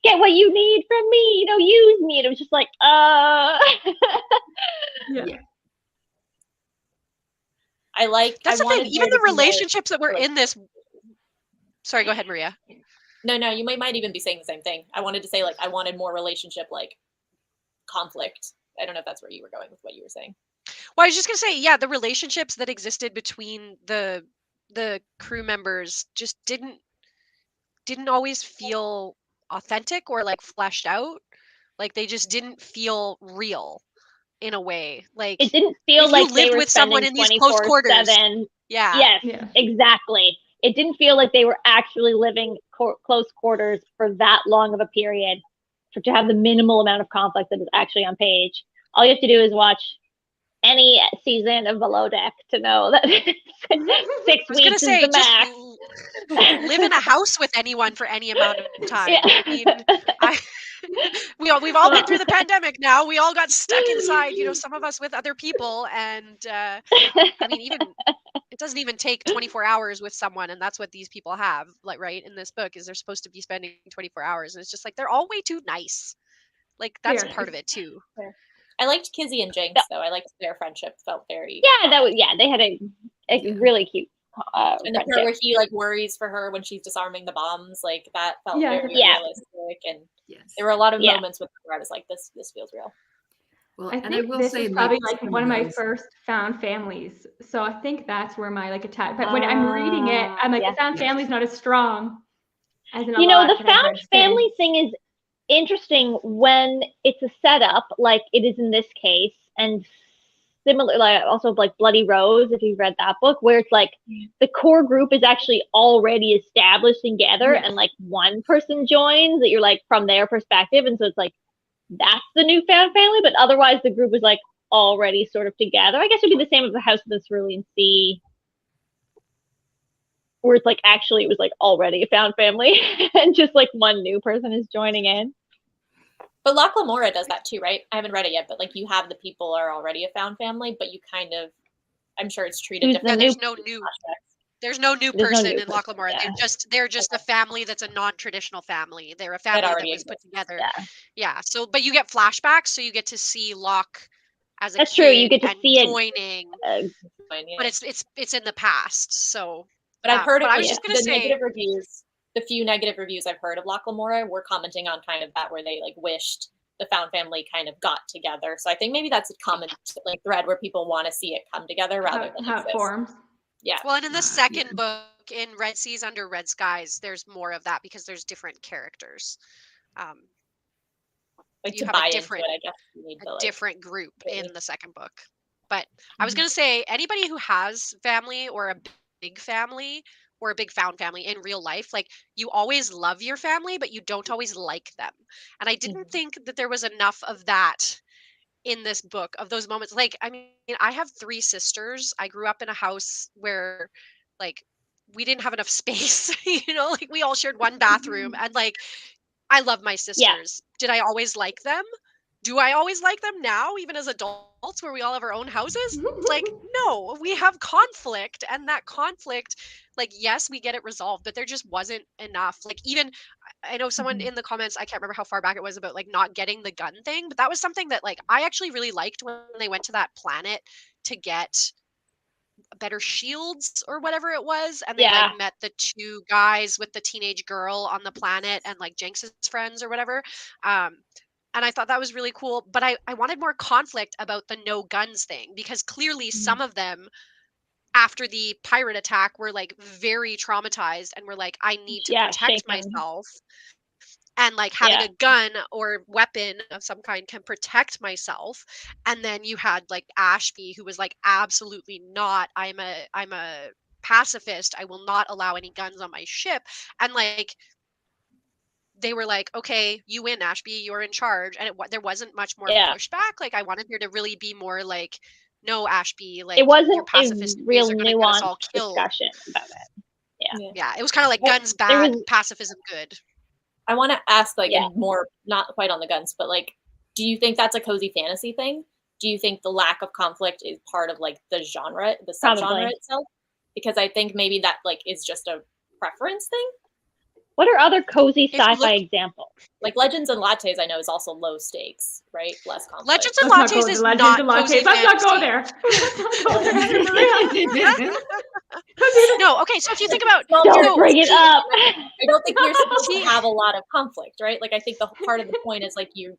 get what you need from me, you know, use me. And it was just like, Yeah. That's the thing. Even the relationships that were like, in this. Sorry, go ahead, Maria. No, you might even be saying the same thing. I wanted to say like I wanted more relationship like conflict. I don't know if that's where you were going with what you were saying. Well, I was just gonna say, yeah, the relationships that existed between the crew members just didn't always feel authentic or like fleshed out. Like they just didn't feel real in a way. Like it didn't feel if like you they lived were with someone in these close quarters. 24/7. Yeah. Yes, Yeah. exactly. It didn't feel like they were actually living close quarters for that long of a period to have the minimal amount of conflict that is actually on page. All you have to do is watch any season of Below Deck to know that 6 weeks is the max. Live in a house with anyone for any amount of time. Yeah. I mean, we've all been through the pandemic now. We all got stuck inside, you know, some of us with other people. And I mean, even it doesn't even take 24 hours with someone. And that's what these people have, like, right, in this book is they're supposed to be spending 24 hours. And it's just like, they're all way too nice. Like, that's part of it too. I liked Kizzy and Jinx though. I liked their friendship. Felt very they had a really cute and the part where he like worries for her when she's disarming the bombs, like that felt very realistic. And there were a lot of moments with where I was like, this feels real. Well, I think this is probably like one of my first found families. So I think that's where my like attack. But when I'm reading it, I'm like, the found family's not as strong as in a lot the found family thing is interesting when it's a setup like it is in this case, and similar, like also like Bloody Rose, if you've read that book, where it's like the core group is actually already established together, and like one person joins that you're like from their perspective, and so it's like that's the new found family, but otherwise the group is like already sort of together. I guess it'd be the same as the House of the Cerulean Sea, where it's like actually it was like already a found family and just like one new person is joining in. But Loch Lamora does that too, right? I haven't read it yet, but like you have the people are already a found family, but you kind of, I'm sure it's treated differently. There's no new person in Loch Lamora. They're just a family that's a non-traditional family. They're a family that was put together. Yeah. So, but you get flashbacks, so you get to see Locke as a kid. That's true. You get to see joining, but it's in the past. So, but I've heard I was just going to say negative reviews. The few negative reviews I've heard of Loch Lamora were commenting on kind of that, where they like wished the found family kind of got together. So I think maybe that's a common like thread where people want to see it come together rather than how it forms. Yeah. Well, and in the second book, in Red Seas Under Red Skies, there's more of that because there's different characters. Like you to have buy a different, into it, I guess you need to, like, different group in the second book. But I was going to say, anybody who has family or a big family or a big found family in real life, like you always love your family, but you don't always like them. And I didn't think that there was enough of that in this book, of those moments. Like, I mean, I have 3 sisters. I grew up in a house where like we didn't have enough space, like we all shared one bathroom, and like I love my sisters. Did I always like them? Do I always like them now, even as adults where we all have our own houses? Like, no, we have conflict. And that conflict, like, yes, we get it resolved, but there just wasn't enough. Like, even I know someone in the comments, I can't remember how far back it was, about like not getting the gun thing, but that was something that like I actually really liked when they went to that planet to get better shields or whatever it was, and they like met the 2 guys with the teenage girl on the planet and like Jenks's friends or whatever. And I thought that was really cool, but I wanted more conflict about the no guns thing, because clearly some of them after the pirate attack were like very traumatized and were like, I need to protect myself. And like having a gun or weapon of some kind can protect myself. And then you had like Ashby, who was like, absolutely not. I'm a pacifist. I will not allow any guns on my ship. And like they were like, okay, you win, Ashby, you're in charge. And there wasn't much more pushback. Like I wanted there to really be more like, no, Ashby, like it wasn't your pacifist a real are gonna get us all nuanced killed. discussion about it. Yeah, it was kind of like guns bad, pacifism good. I want to ask like a more, not quite on the guns, but like, do you think that's a cozy fantasy thing? Do you think the lack of conflict is part of like the genre, the subgenre itself? Because I think maybe that like is just a preference thing. What are other cozy sci-fi examples? Like Legends and Lattes, I know is also low stakes, right? Less conflict. Legends and Lattes is not cozy fantasy. Let's not go there. No, okay, so if you think about... Don't bring it up. I don't think you're supposed to have a lot of conflict, right? Like I think the part of the point is like the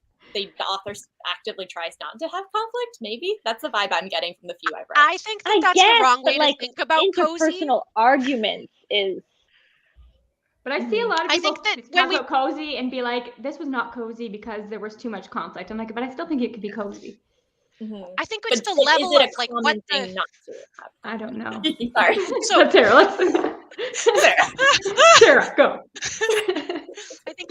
author actively tries not to have conflict, maybe? That's the vibe I'm getting from the few I've read. I think that's the wrong way to think about cozy. Interpersonal arguments is... But I see a lot of people talk about cozy and be like, this was not cozy because there was too much conflict. I'm like, but I still think it could be cozy. I think it's the level of like what thing not to have. I don't know. Sorry. So Sarah, go. I think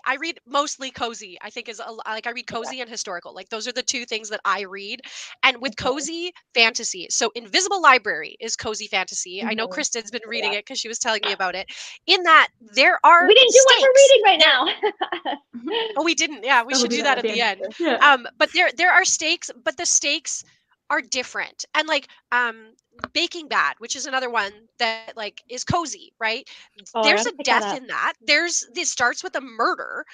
I read mostly cozy. I think I read cozy and historical. Like those are the 2 things that I read. And with cozy fantasy, so Invisible Library is cozy fantasy. I know Kristen's been reading it because she was telling me about it. In that there are we didn't do what we're reading right now. Oh, we didn't. Yeah, we should do that at the end. Yeah. But there are stakes, but the stakes are different. And like Baking Bad, which is another one that like is cozy, right? There's a death in that. This starts with a murder.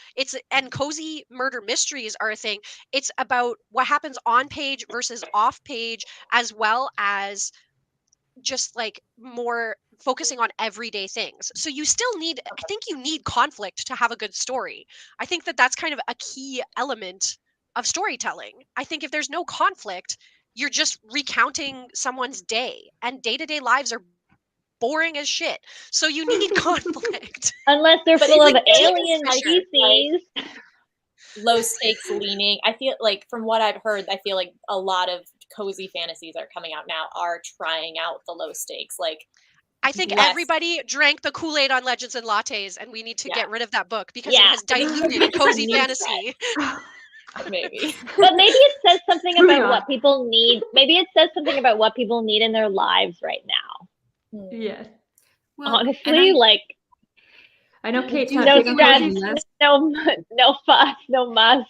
And cozy murder mysteries are a thing. It's about what happens on page versus off page, as well as just like more focusing on everyday things. So you still need, I think you need conflict to have a good story. I think that's kind of a key element of storytelling. I think if there's no conflict, you're just recounting someone's day, and day-to-day lives are boring as shit. So you need conflict. Unless they're full of alien species. Low stakes leaning. I feel like from what I've heard, I feel like a lot of cozy fantasies are coming out now are trying out the low stakes. Like I think everybody drank the Kool-Aid on Legends and Lattes, and we need to get rid of that book because it has diluted cozy fantasy. Maybe. But maybe it says something about what people need. Maybe it says something about what people need in their lives right now. Yes. Well, honestly, like I know Kate's no stress, no fuss, no muss.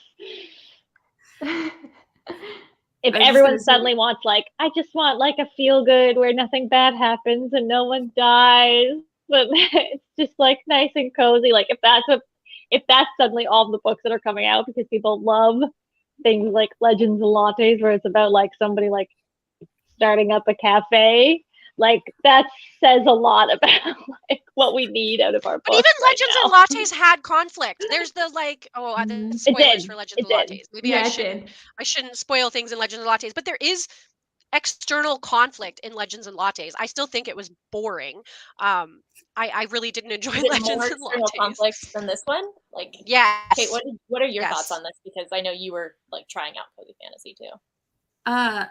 If everyone suddenly wants like, I just want like a feel good where nothing bad happens and no one dies, but it's just like nice and cozy. Like if that's suddenly all the books that are coming out because people love things like Legends and Lattes, where it's about like somebody like starting up a cafe, like that says a lot about like what we need out of our books. But even Legends and Lattes had conflict. There's the like, the spoilers for Legends and Lattes. Maybe I shouldn't spoil things in Legends and Lattes, but there is external conflict in Legends and Lattes. I still think it was boring. I really didn't enjoy Legends and Lattes. More external conflicts than this one? Like, yes. Kate, what are your thoughts on this? Because I know you were like trying out cozy fantasy too. I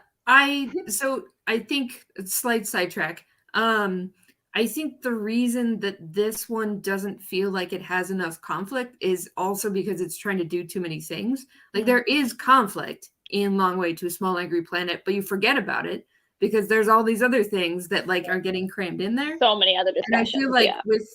think slight sidetrack. I think the reason that this one doesn't feel like it has enough conflict is also because it's trying to do too many things. Like there is conflict in Long Way to a Small Angry Planet, but you forget about it because there's all these other things that like are getting crammed in there. So many other discussions. And I feel like with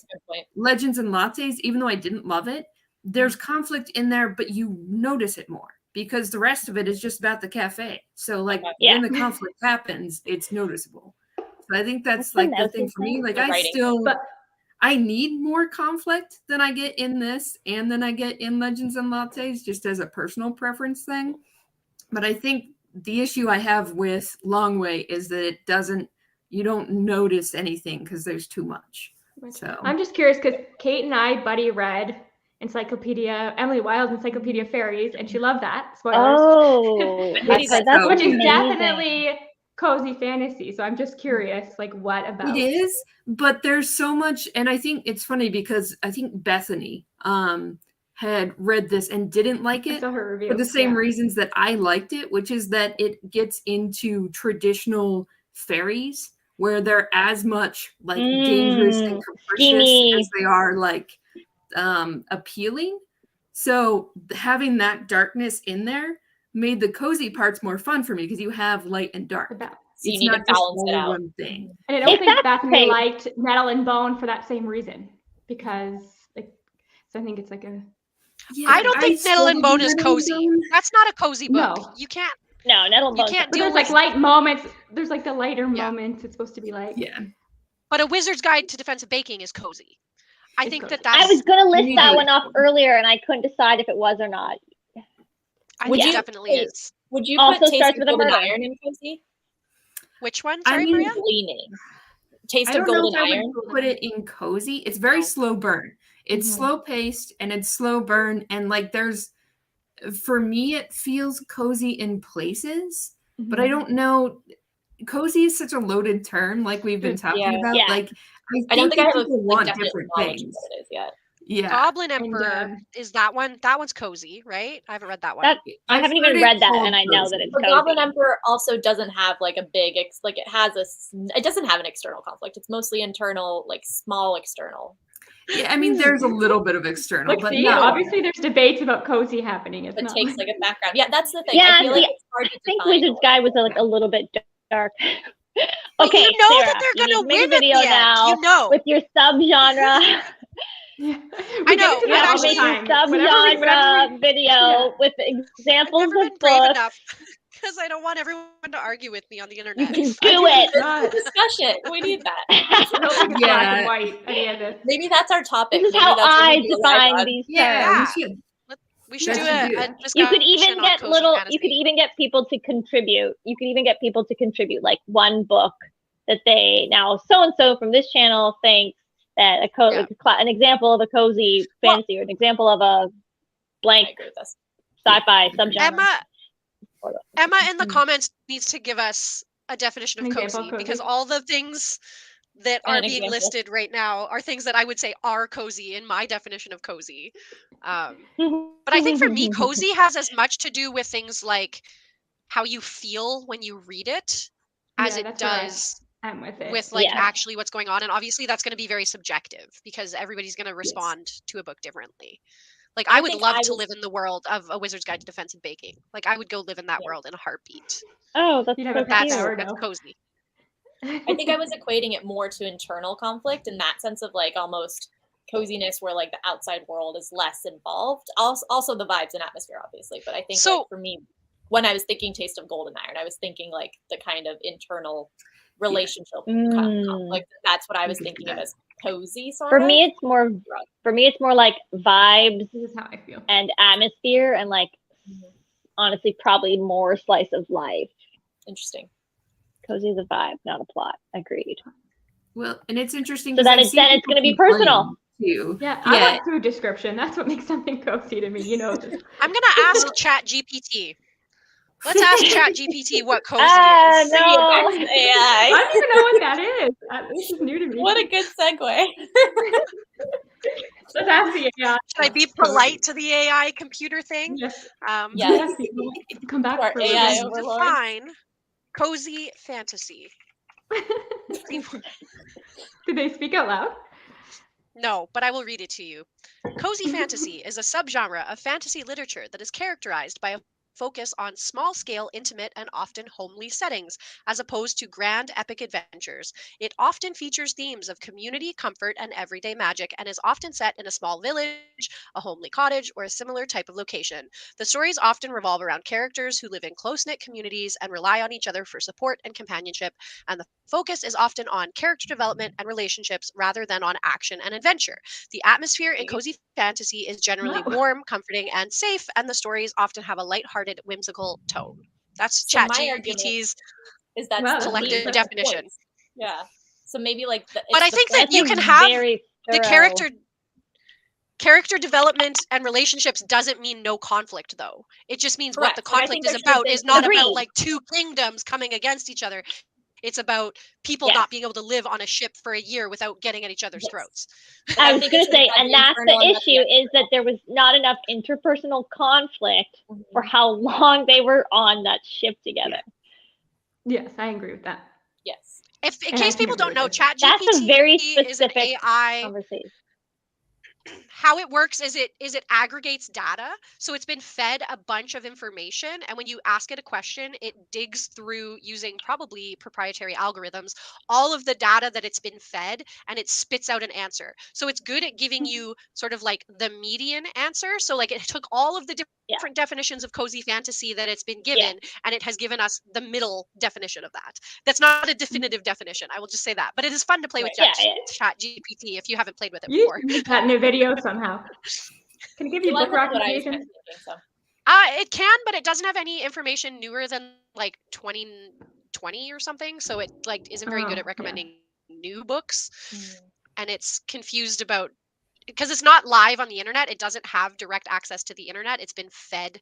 Legends and Lattes, even though I didn't love it, there's conflict in there, but you notice it more because the rest of it is just about the cafe. So like when the conflict happens, it's noticeable. So I think that's like the thing for me. Like I need more conflict than I get in this and than I get in Legends and Lattes, just as a personal preference thing. But I think the issue I have with Long Way is that you don't notice anything because there's too much. So I'm just curious because Kate and I buddy read Emily Wilde's Encyclopedia Fairies, and she loved that. Spoilers. Oh, which is definitely cozy fantasy. So I'm just curious, like, what about it is? But there's so much, and I think it's funny because I think Bethany had read this and didn't like it for the same reasons that I liked it, which is that it gets into traditional fairies where they're as much like dangerous and capricious as they are like appealing. So having that darkness in there made the cozy parts more fun for me because you have light and dark. So you need to balance it out. One thing. And I don't think Bethany liked Nettle and Bone for that same reason because so I think it's like a. Yeah, I don't think Nettle and Bone is cozy. That's not a cozy book. No. You can't. No, Nettle and Bone. You can't deal with like light moments. There's like the lighter moments. It's supposed to be like. Yeah. But A Wizard's Guide to Defensive Baking is cozy. I think that's. I was gonna list that one off earlier, and I couldn't decide if it was or not. I think it definitely is. Would you also put starts with a murder Iron in cozy? Which one? Sorry, Maria. Gleaning. Taste of Golden Iron. Put it in cozy. It's very slow burn. It's slow paced and it's slow burn. And like for me, it feels cozy in places, but I don't know. Cozy is such a loaded term, like we've been talking about. Yeah. Like I don't think I have a want different things. What it is yet. Yeah. Goblin Emperor is that one. That one's cozy, right? I haven't read that one. I haven't even read that, and I know that it's cozy. Goblin Emperor also doesn't have like a big, it doesn't have an external conflict. It's mostly internal, like small external. Yeah, I mean, there's a little bit of external, but no. Obviously there's debates about cozy happening. It takes like a background. Yeah, that's the thing. Yeah, I feel like it's hard to think Wizard's Guide was like a little bit dark. Okay, you know Sarah, that they're gonna make win a video at the now end. You know, with your subgenre. I know. You have a subgenre video with examples of books. Because I don't want everyone to argue with me on the internet. You can do it. Discussion. We need that. Black and white. Maybe that's our topic. This is how I define these terms. Yeah. We should do a discussion. You could even get you could even get people to contribute. You could even get people to contribute like one book that they now so-and-so from this channel thinks that an example of a cozy fantasy or an example of a blank sci-fi subgenre. Emma in the comments needs to give us a definition of cozy because all the things that are being listed right now are things that I would say are cozy in my definition of cozy. But I think for me, cozy has as much to do with things like how you feel when you read it as it does with like actually what's going on. And obviously that's going to be very subjective because everybody's going to respond to a book differently. Like I would love to live in the world of A Wizard's Guide to Defensive Baking. Like I would go live in that world in a heartbeat. Oh, that's that's cozy. I think I was equating it more to internal conflict in that sense of like almost coziness where like the outside world is less involved. Also the vibes and atmosphere, obviously. But I think like, for me, when I was thinking Taste of Golden Iron, I was thinking like the kind of internal relationship conflict. That's what I was thinking of as cozy sort of. For me, it's more like vibes. This is how I feel. And atmosphere and like honestly probably more slice of life. Interesting. Cozy is a vibe, not a plot. Agreed. Well, and it's interesting. So then it's going to be personal. Too. Yeah, I like food description. That's what makes something cozy to me. You know. I'm going to ask ChatGPT. Let's ask ChatGPT what cozy is. No. AI. I don't even know what that is. This is new to me. What a good segue. Let's ask the AI. Should I be polite to the AI computer thing? Yes. Yes. Come back for for AI overlord. Define cozy fantasy. Did they speak out loud? No, but I will read it to you. Cozy fantasy is a subgenre of fantasy literature that is characterized by a focus on small-scale, intimate, and often homely settings, as opposed to grand epic adventures. It often features themes of community, comfort, and everyday magic, and is often set in a small village, a homely cottage, or a similar type of location. The stories often revolve around characters who live in close-knit communities and rely on each other for support and companionship, and the focus is often on character development and relationships rather than on action and adventure. The atmosphere in cozy fantasy is generally warm, comforting, and safe, and the stories often have a lighthearted, whimsical tone. That's So my ChatGPT's is that collective definition. Yeah. So maybe like but I think that you can have the character development and relationships doesn't mean no conflict, though. It just means what the conflict is about is not about like two kingdoms coming against each other. It's about people not being able to live on a ship for a year without getting at each other's throats. I was going to say, and that's the issue, is that there was not enough interpersonal conflict for how long they were on that ship together. Yes, I agree with that. Yes. In case people don't know, ChatGPT that's a very specific is an AI conversation. How it works is it aggregates data. So it's been fed a bunch of information, and when you ask it a question, it digs through, using probably proprietary algorithms, all of the data that it's been fed, and it spits out an answer. So it's good at giving you sort of like the median answer. So like it took all of the different definitions of cozy fantasy that it's been given, and it has given us the middle definition of that. That's not a definitive definition, I will just say that, but it is fun to play with ChatGPT if you haven't played with it before. Use that in a video somehow. Can it give you book recommendations? It can, but it doesn't have any information newer than like 2020 or something. So it like isn't very good at recommending new books, and it's confused about because it's not live on the internet. It doesn't have direct access to the internet. It's been fed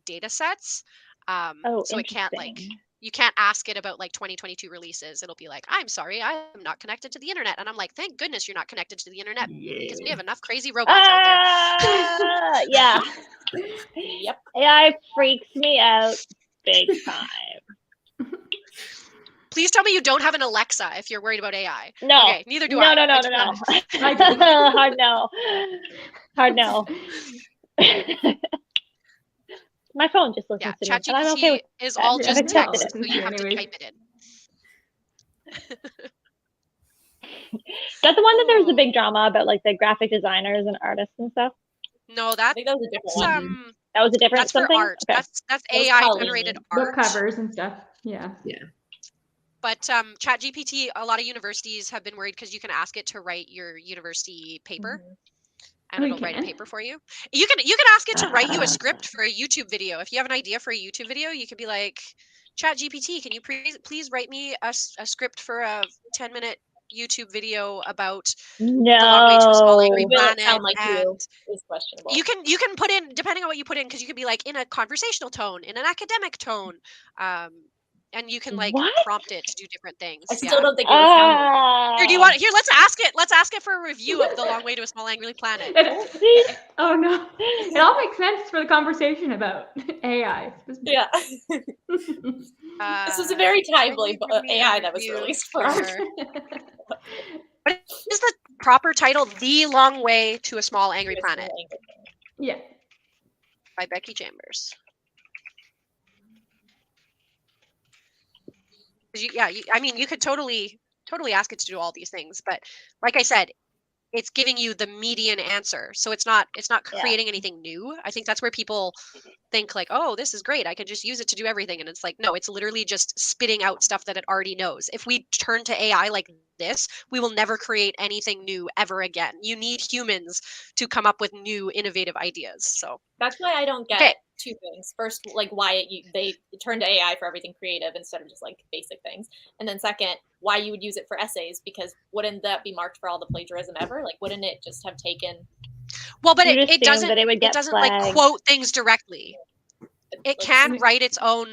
data sets, so it can't like. You can't ask it about like 2022 releases. It'll be like, I'm sorry, I am not connected to the internet. And I'm like, thank goodness you're not connected to the internet because we have enough crazy robots out there. Yeah. Yep. AI freaks me out big time. Please tell me you don't have an Alexa if you're worried about AI. No. Okay, neither do I. No. Hard no. Hard no. My phone just listens to me. ChatGPT is all just text, so you have to type it in. Is that the one that there was a big drama about, like the graphic designers and artists and stuff? No, I think that was a different one. That was a different that's something? for art. Okay. That's AI generated art. Book covers and stuff. Yeah. But ChatGPT, a lot of universities have been worried because you can ask it to write your university paper. And it'll write a paper for you. You can ask it to write you a script for a YouTube video. If you have an idea for a YouTube video, you could be like, ChatGPT, can you please write me a script for a 10-minute YouTube video about the long way to a small angry planet? Is questionable. You can put in, depending on what you put in, because you could be like in a conversational tone, in an academic tone. And you can like prompt it to do different things. I still don't think it was Here, do you want? Here, let's ask it. Let's ask it for a review of The Long Way to a Small Angry Planet. Oh no! It all makes sense for the conversation about AI. Yeah. This was a very timely AI that was released for art. What is the proper title? The Long Way to a Small Angry Planet. Yeah. By Becky Chambers. I mean, you could totally ask it to do all these things, but like I said, it's giving you the median answer. So it's not creating anything new. I think that's where people think like, oh, this is great, I could just use it to do everything. And it's like, no, it's literally just spitting out stuff that it already knows. If we turn to AI like this, we will never create anything new ever again. You need humans to come up with new innovative ideas. So that's why I don't get two things. First, like why they turn to AI for everything creative instead of just like basic things. And then second, why you would use it for essays, because wouldn't that be marked for all the plagiarism ever? Like, wouldn't it just have taken? Well, but it doesn't like quote things directly. It can write its own.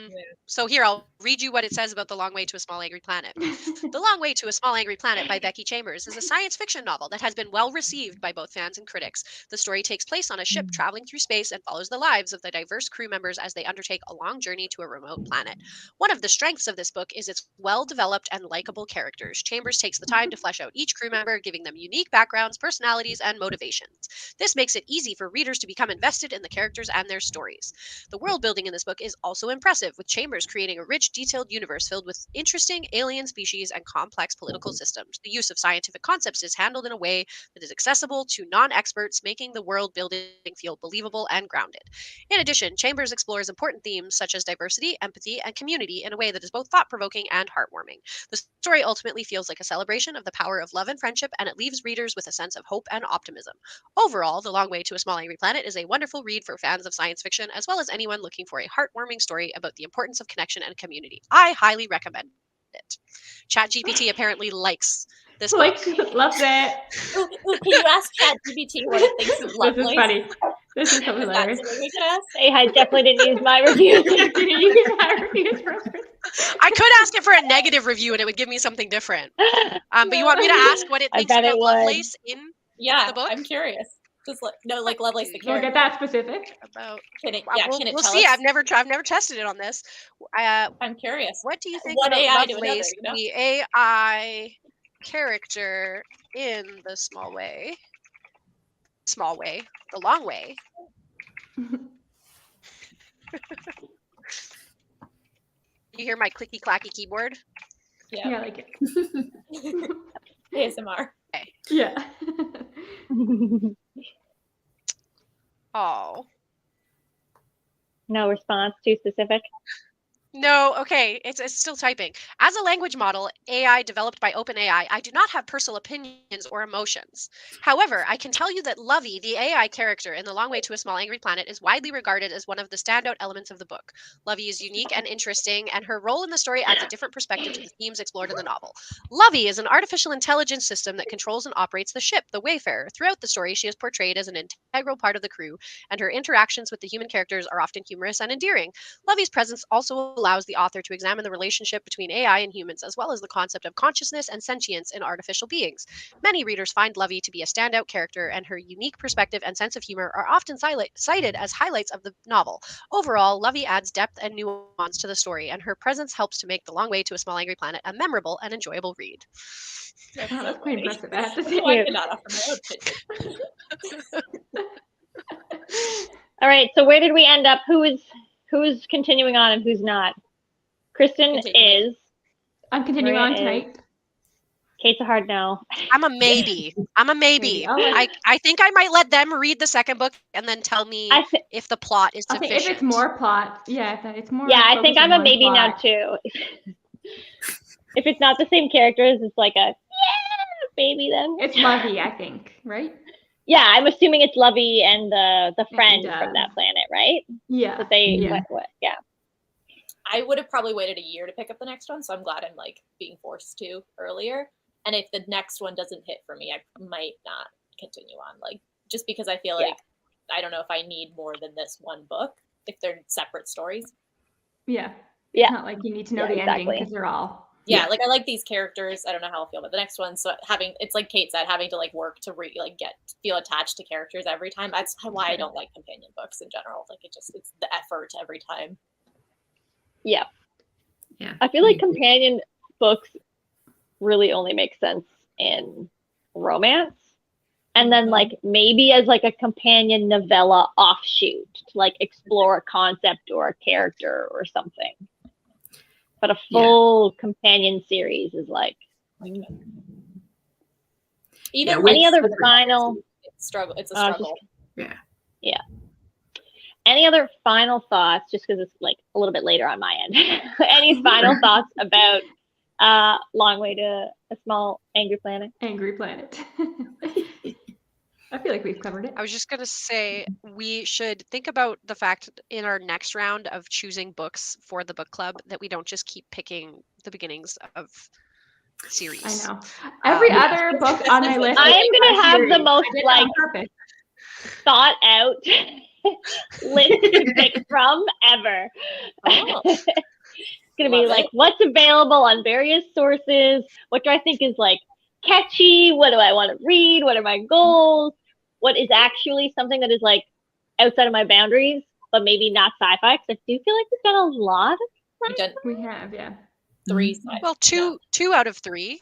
So here, I'll read you what it says about The Long Way to a Small Angry Planet. The Long Way to a Small Angry Planet by Becky Chambers is a science fiction novel that has been well received by both fans and critics. The story takes place on a ship traveling through space and follows the lives of the diverse crew members as they undertake a long journey to a remote planet. One of the strengths of this book is its well-developed and likable characters. Chambers takes the time to flesh out each crew member, giving them unique backgrounds, personalities, and motivations. This makes it easy for readers to become invested in the characters and their stories. The world building in this book is also impressive, with Chambers creating a rich, detailed universe filled with interesting alien species and complex political systems. The use of scientific concepts is handled in a way that is accessible to non-experts, making the world building feel believable and grounded. In addition, Chambers explores important themes such as diversity, empathy, and community in a way that is both thought-provoking and heartwarming. The story ultimately feels like a celebration of the power of love and friendship, and it leaves readers with a sense of hope and optimism. Overall, The Long Way to a Small Angry Planet is a wonderful read for fans of science fiction, as well as anyone looking for a heartwarming story about the importance of connection and community. I highly recommend it. ChatGPT apparently likes this book. Loves it. Can you ask ChatGPT what it thinks of Lovelace? This is funny. This is so hilarious. I definitely didn't use my review. I could ask it for a negative review and it would give me something different. But you want me to ask what it thinks about Lovelace in the book? I'm curious. Just like Lovelace the character. We'll get that specific. About we'll see. I've never tested it on this. I'm curious. What do you think One about AI Lovelace, to another, the AI character in The Small Way? Small Way, The Long Way. You hear my clicky clacky keyboard? Yeah, I like it. ASMR. Okay. Yeah. Oh. No response, too specific. No, okay, it's still typing. As a language model, AI developed by OpenAI, I do not have personal opinions or emotions. However, I can tell you that Lovey, the AI character in The Long Way to a Small Angry Planet, is widely regarded as one of the standout elements of the book. Lovey is unique and interesting, and her role in the story adds a different perspective to the themes explored in the novel. Lovey is an artificial intelligence system that controls and operates the ship, the Wayfarer. Throughout the story, she is portrayed as an integral part of the crew, and her interactions with the human characters are often humorous and endearing. Lovey's presence also allows the author to examine the relationship between AI and humans, as well as the concept of consciousness and sentience in artificial beings. Many readers find Lovey to be a standout character, and her unique perspective and sense of humor are often cited as highlights of the novel. Overall, Lovey adds depth and nuance to the story, and her presence helps to make The Long Way to a Small Angry Planet a memorable and enjoyable read. That's quite impressive. I have to say. I cannot offer my own opinion. All right, so where did we end up? Who's continuing on and who's not? Kristen is. I'm continuing on tonight. Kate's a hard no. I'm a maybe. I think I might let them read the second book and then tell me if the plot is sufficient. If it's more plot, it's more. Yeah, I think I'm a maybe now too. If it's not the same characters, it's like a baby then. It's Lovey, I think, right? Yeah, I'm assuming it's Lovey and the friend from that planet, right? Yeah. But they yeah. I would have probably waited a year to pick up the next one, so I'm glad I'm like being forced to earlier. And if the next one doesn't hit for me, I might not continue on. Like just because I feel like I don't know if I need more than this one book if they're separate stories. Yeah. Yeah. It's not like you need to know the ending because they're all. Yeah, like I like these characters. I don't know how I'll feel about the next one. So it's like Kate said, having to like work to feel attached to characters every time. That's why I don't like companion books in general. Like it's the effort every time. Yeah. Yeah. I feel like companion books really only make sense in romance. And then like maybe as like a companion novella offshoot to like explore a concept or a character or something. But a full companion series is like even any other final struggle. It's a struggle. Yeah. Any other final thoughts? Just because it's like a little bit later on my end. Any final thoughts about Long Way to a Small Angry Planet? Angry Planet. I feel like we've covered it. I was just going to say we should think about the fact in our next round of choosing books for the book club that we don't just keep picking the beginnings of series. I know. Every other book on my list. I am going to have the most like thought out list to pick from ever. Because going to be like, what's available on various sources? What do I think is like catchy? What do I want to read? What are my goals? What is actually something that is like outside of my boundaries, but maybe not sci-fi? Because I do feel like we've done a lot of sci-fi. We have, yeah. 3 sci-fi. Well, two out of 3.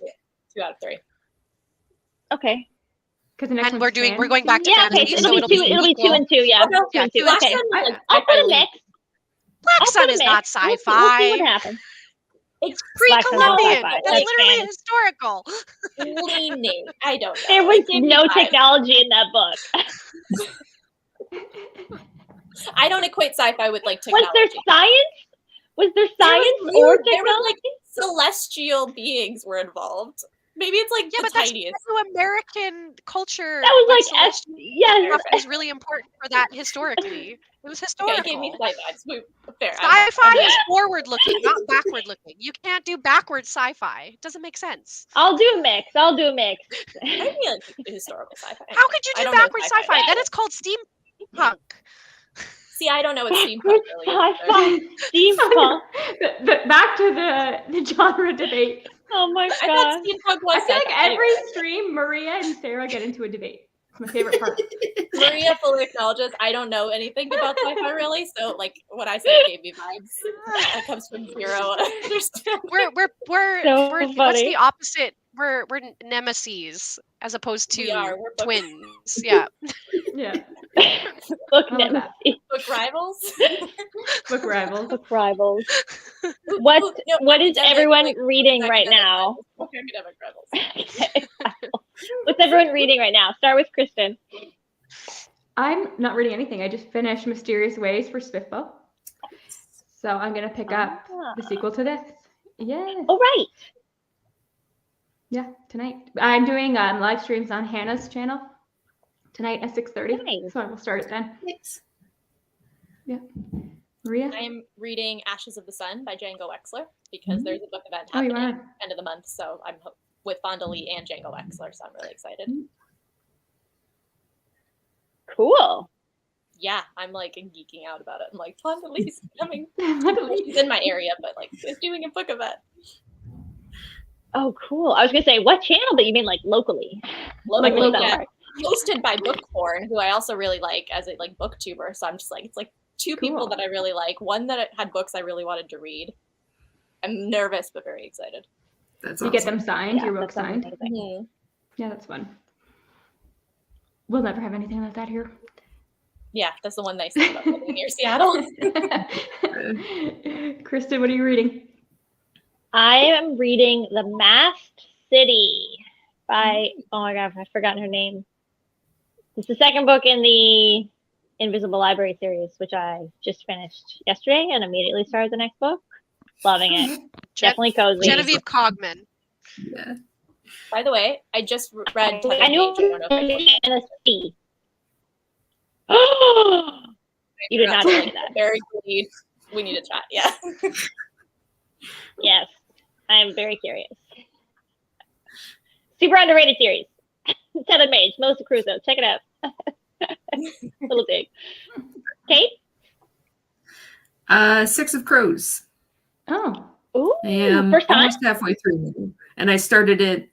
2 out of 3. Okay. Because the next And one's we're going back to Yeah, okay, fantasy, so it'll be 2 equal. and 2, yeah. Oh, no, 2 and 2. Black Okay. Sun is, like, I'll put a sci-fi mix. Black I'll Sun put a is mix. not We'll sci-fi. see what happens. It's Black Sun's not Pre-Columbian. sci-fi. It's That's literally canon. historical. leaning. I don't know. There was It gave me no vibes. technology in that book. I don't equate sci-fi with like Was technology. there science? Was there science or technology? There were like celestial beings were involved. Maybe it's like Yeah, the but that's tiniest. American culture. That was when like, celestial yes. stuff is really important for that historically. It was Okay, historical. it gave me sci-fi. Fair. Sci-fi is forward-looking, not backward-looking. You can't do backward sci-fi. It doesn't make sense. I'll do a mix. I mean, like historical sci-fi. How could you I do don't know backward sci-fi? Then it's called steampunk. See, I don't know what steampunk Backward really is. sci-fi. Steampunk. Back to the genre debate. Oh my I god. thought steampunk was I feel like sci-fi. every stream, Maria and Sarah get into a debate. It's my favorite part. Maria fully acknowledges I don't know anything about sci-fi really, so like what I said gave me vibes. That comes from zero understanding. We're So what's funny. the opposite? We're nemeses as opposed We to are. We're book- twins. Yeah. Yeah. Book I love that. nemesis. Book rivals. Book rivals. Book rivals. What is everyone reading right now? Academic rivals. What's everyone reading right now? Start with Kristen. I'm not reading anything. I just finished Mysterious Ways for Swiftbow. So I'm going to pick up the sequel to this. Yeah. Oh, right. Yeah, tonight. I'm doing live streams on Hannah's channel tonight at 6:30. Nice. So I will start it then. Thanks. Yeah. Maria? I am reading Ashes of the Sun by Django Wexler because there's a book event Oh, you happening are? end of the month. So I'm with Fonda Lee and Django Wexler, so I'm really excited. Cool. Yeah, I'm like geeking out about it. I'm like, Fonda Lee's coming. She's in my area, but like she's doing a book event. Oh, cool. I was gonna say what channel, but you mean like locally? Like Local. yeah, hosted by Bookporn, who I also really like as a like booktuber. So I'm just like, it's like 2 people that I really like. One that had books I really wanted to read. I'm nervous but very excited. That's You awesome. get them signed, Yeah, your book that sounds signed. amazing. Yeah, that's fun. We'll never have anything like that here. Yeah, that's the one nice thing about living near Seattle. Kristen, what are you reading? I am reading The Masked City by, oh my god, I've forgotten her name. It's the second book in the Invisible Library series, which I just finished yesterday and immediately started the next book. Loving it. Definitely cozy. Genevieve Cogman. Yeah. By the way, I just read. I knew Tiger Mage. it was in a C. You did not tell me that. Very good. We need to chat. Yeah. Yes, I am very curious. Super underrated series. Seven Mage, Melissa Crusoe. Check it out. Little dig. Kate? 6 of Crows. Oh. Ooh, I am first time? almost halfway through, and I started it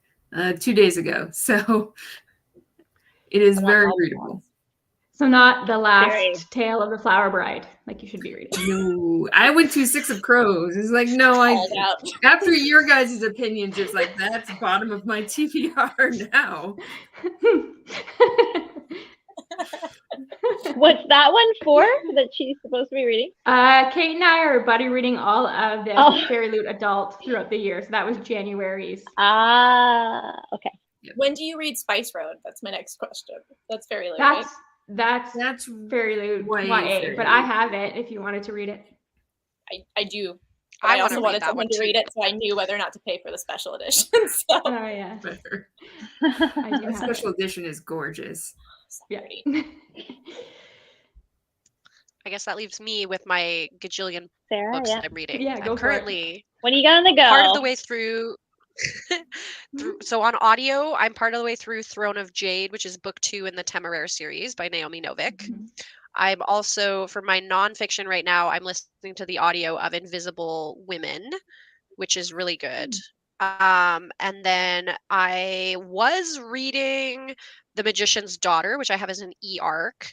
2 days ago, so it is very readable. So not the last Very. Tale of the Flower Bride, like you should be reading. No, I went to 6 of Crows. It's like, no, Called out. after your guys' opinions, it's like, that's bottom of my TBR now. What's that one for that she's supposed to be reading? Kate and I are buddy reading all of the Fairy Loot Adult throughout the year. So that was January's. Okay. When do you read Spice Road? That's my next question. That's Fairy Loot, right? That's Fairy Loot YA, but I have it if you wanted to read it. I do. I also wanna wanted read that someone one to too. read it, so I knew whether or not to pay for the special edition. So Oh yeah, Better. I do The have special it. edition is gorgeous. Yeah. I guess that leaves me with my gajillion Sarah, books yeah. that I'm reading. Yeah, go I'm for it. currently What do you got on the go? part of the way through. So on audio, I'm part of the way through Throne of Jade, which is book 2 in the Temeraire series by Naomi Novik. Mhm. I'm also, for my nonfiction right now, I'm listening to the audio of Invisible Women, which is really good. And then I was reading The Magician's Daughter, which I have as an e-arc,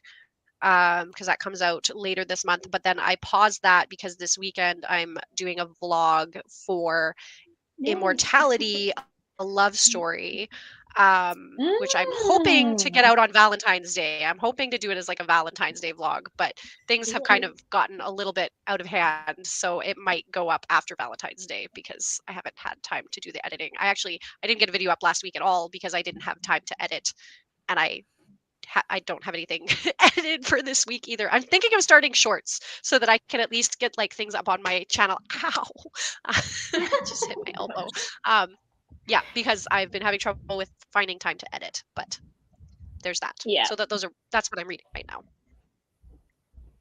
because that comes out later this month. But then I paused that because this weekend I'm doing a vlog for Immortality, a love story, which I'm hoping to get out on Valentine's Day. I'm hoping to do it as like a Valentine's Day vlog, but things have kind of gotten a little bit out of hand, so it might go up after Valentine's Day because I haven't had time to do the editing. I didn't get a video up last week at all because I didn't have time to edit, and I don't have anything edited for this week either. I'm thinking of starting shorts so that I can at least get like things up on my channel. Ow! Just hit my elbow. Yeah, because I've been having trouble with finding time to edit, but there's that. Yeah. So that's what I'm reading right now.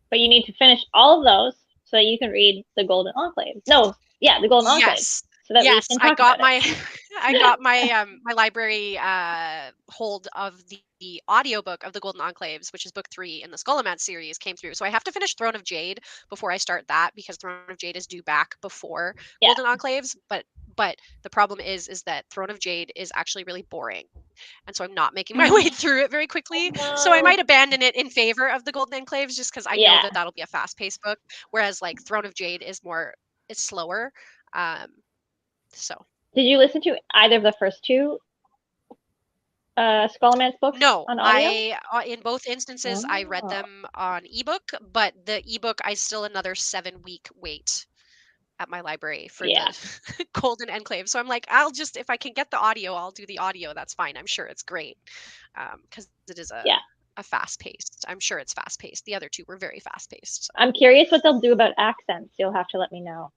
But you need to finish all of those so that you can read The Golden Enclave. No, yeah, The Golden Enclave. Yes. So that Yes, we can I talk got about it. I got my my library hold of the audiobook of The Golden Enclaves, which is book 3 in the Skullomance series, came through. So I have to finish Throne of Jade before I start that because Throne of Jade is due back before Golden Enclaves. But the problem is that Throne of Jade is actually really boring. And so I'm not making my way through it very quickly. So I might abandon it in favor of the Golden Enclaves just because I know that that'll be a fast-paced book. Whereas like Throne of Jade is it's slower. So did you listen to either of the first two Skullomance books? No, on audio? in both instances I read them on ebook, but the ebook I still another 7-week wait at my library for the Golden Enclave. So I'm like, if I can get the audio, I'll do the audio. That's fine. I'm sure it's great because it is a fast paced. I'm sure it's fast paced. The other two were very fast paced. So. I'm curious what they'll do about accents. You'll have to let me know.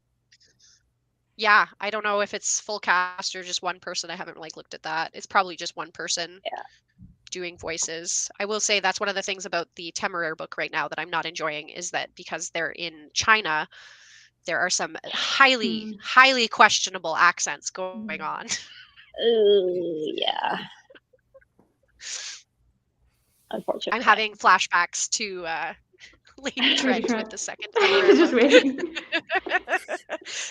Yeah, I don't know if it's full cast or just one person. I haven't looked at that. It's probably just one person doing voices. I will say that's one of the things about the Temeraire book right now that I'm not enjoying is that because they're in China, there are some highly, highly questionable accents going on. Ooh, yeah. Unfortunately. I'm having flashbacks to Lady Trent with the second Just waiting.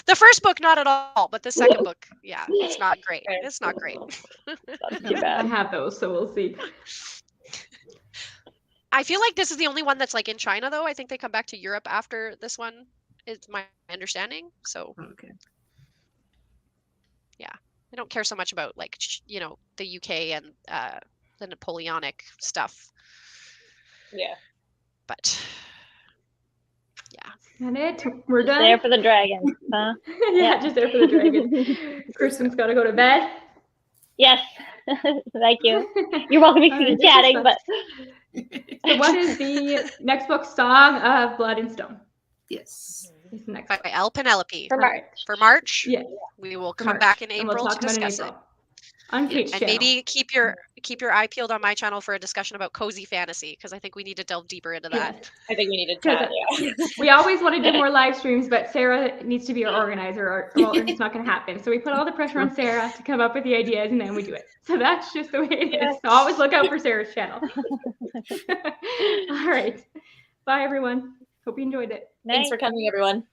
The first book, not at all, but the second book, it's not great. It's not great. That's too bad. I have those, so we'll see. I feel like this is the only one that's in China, though. I think they come back to Europe after this one. It's my understanding. So, yeah, I don't care so much about the UK and the Napoleonic stuff. Yeah, but. Yeah. And it. We're done. There for the dragon, huh? Yeah, just there for the dragon. Kristen's got to go to bed. Yes. Thank you. You're welcome to keep chatting, but. So what is the next book? Song of Blood and Stone. Yes. Is the next by Elle Penelope. For March. For March. Yes. We will come back in April to discuss it. On Kate's and channel. Maybe keep your eye peeled on my channel for a discussion about cozy fantasy because I think we need to delve deeper into that. I think we need to chat. Yeah. We always want to do more live streams, but Sarah needs to be our organizer, or it's not going to happen. So we put all the pressure on Sarah to come up with the ideas, and then we do it. So that's just the way it is. So always look out for Sarah's channel. All right. Bye, everyone. Hope you enjoyed it. Thanks for coming, everyone.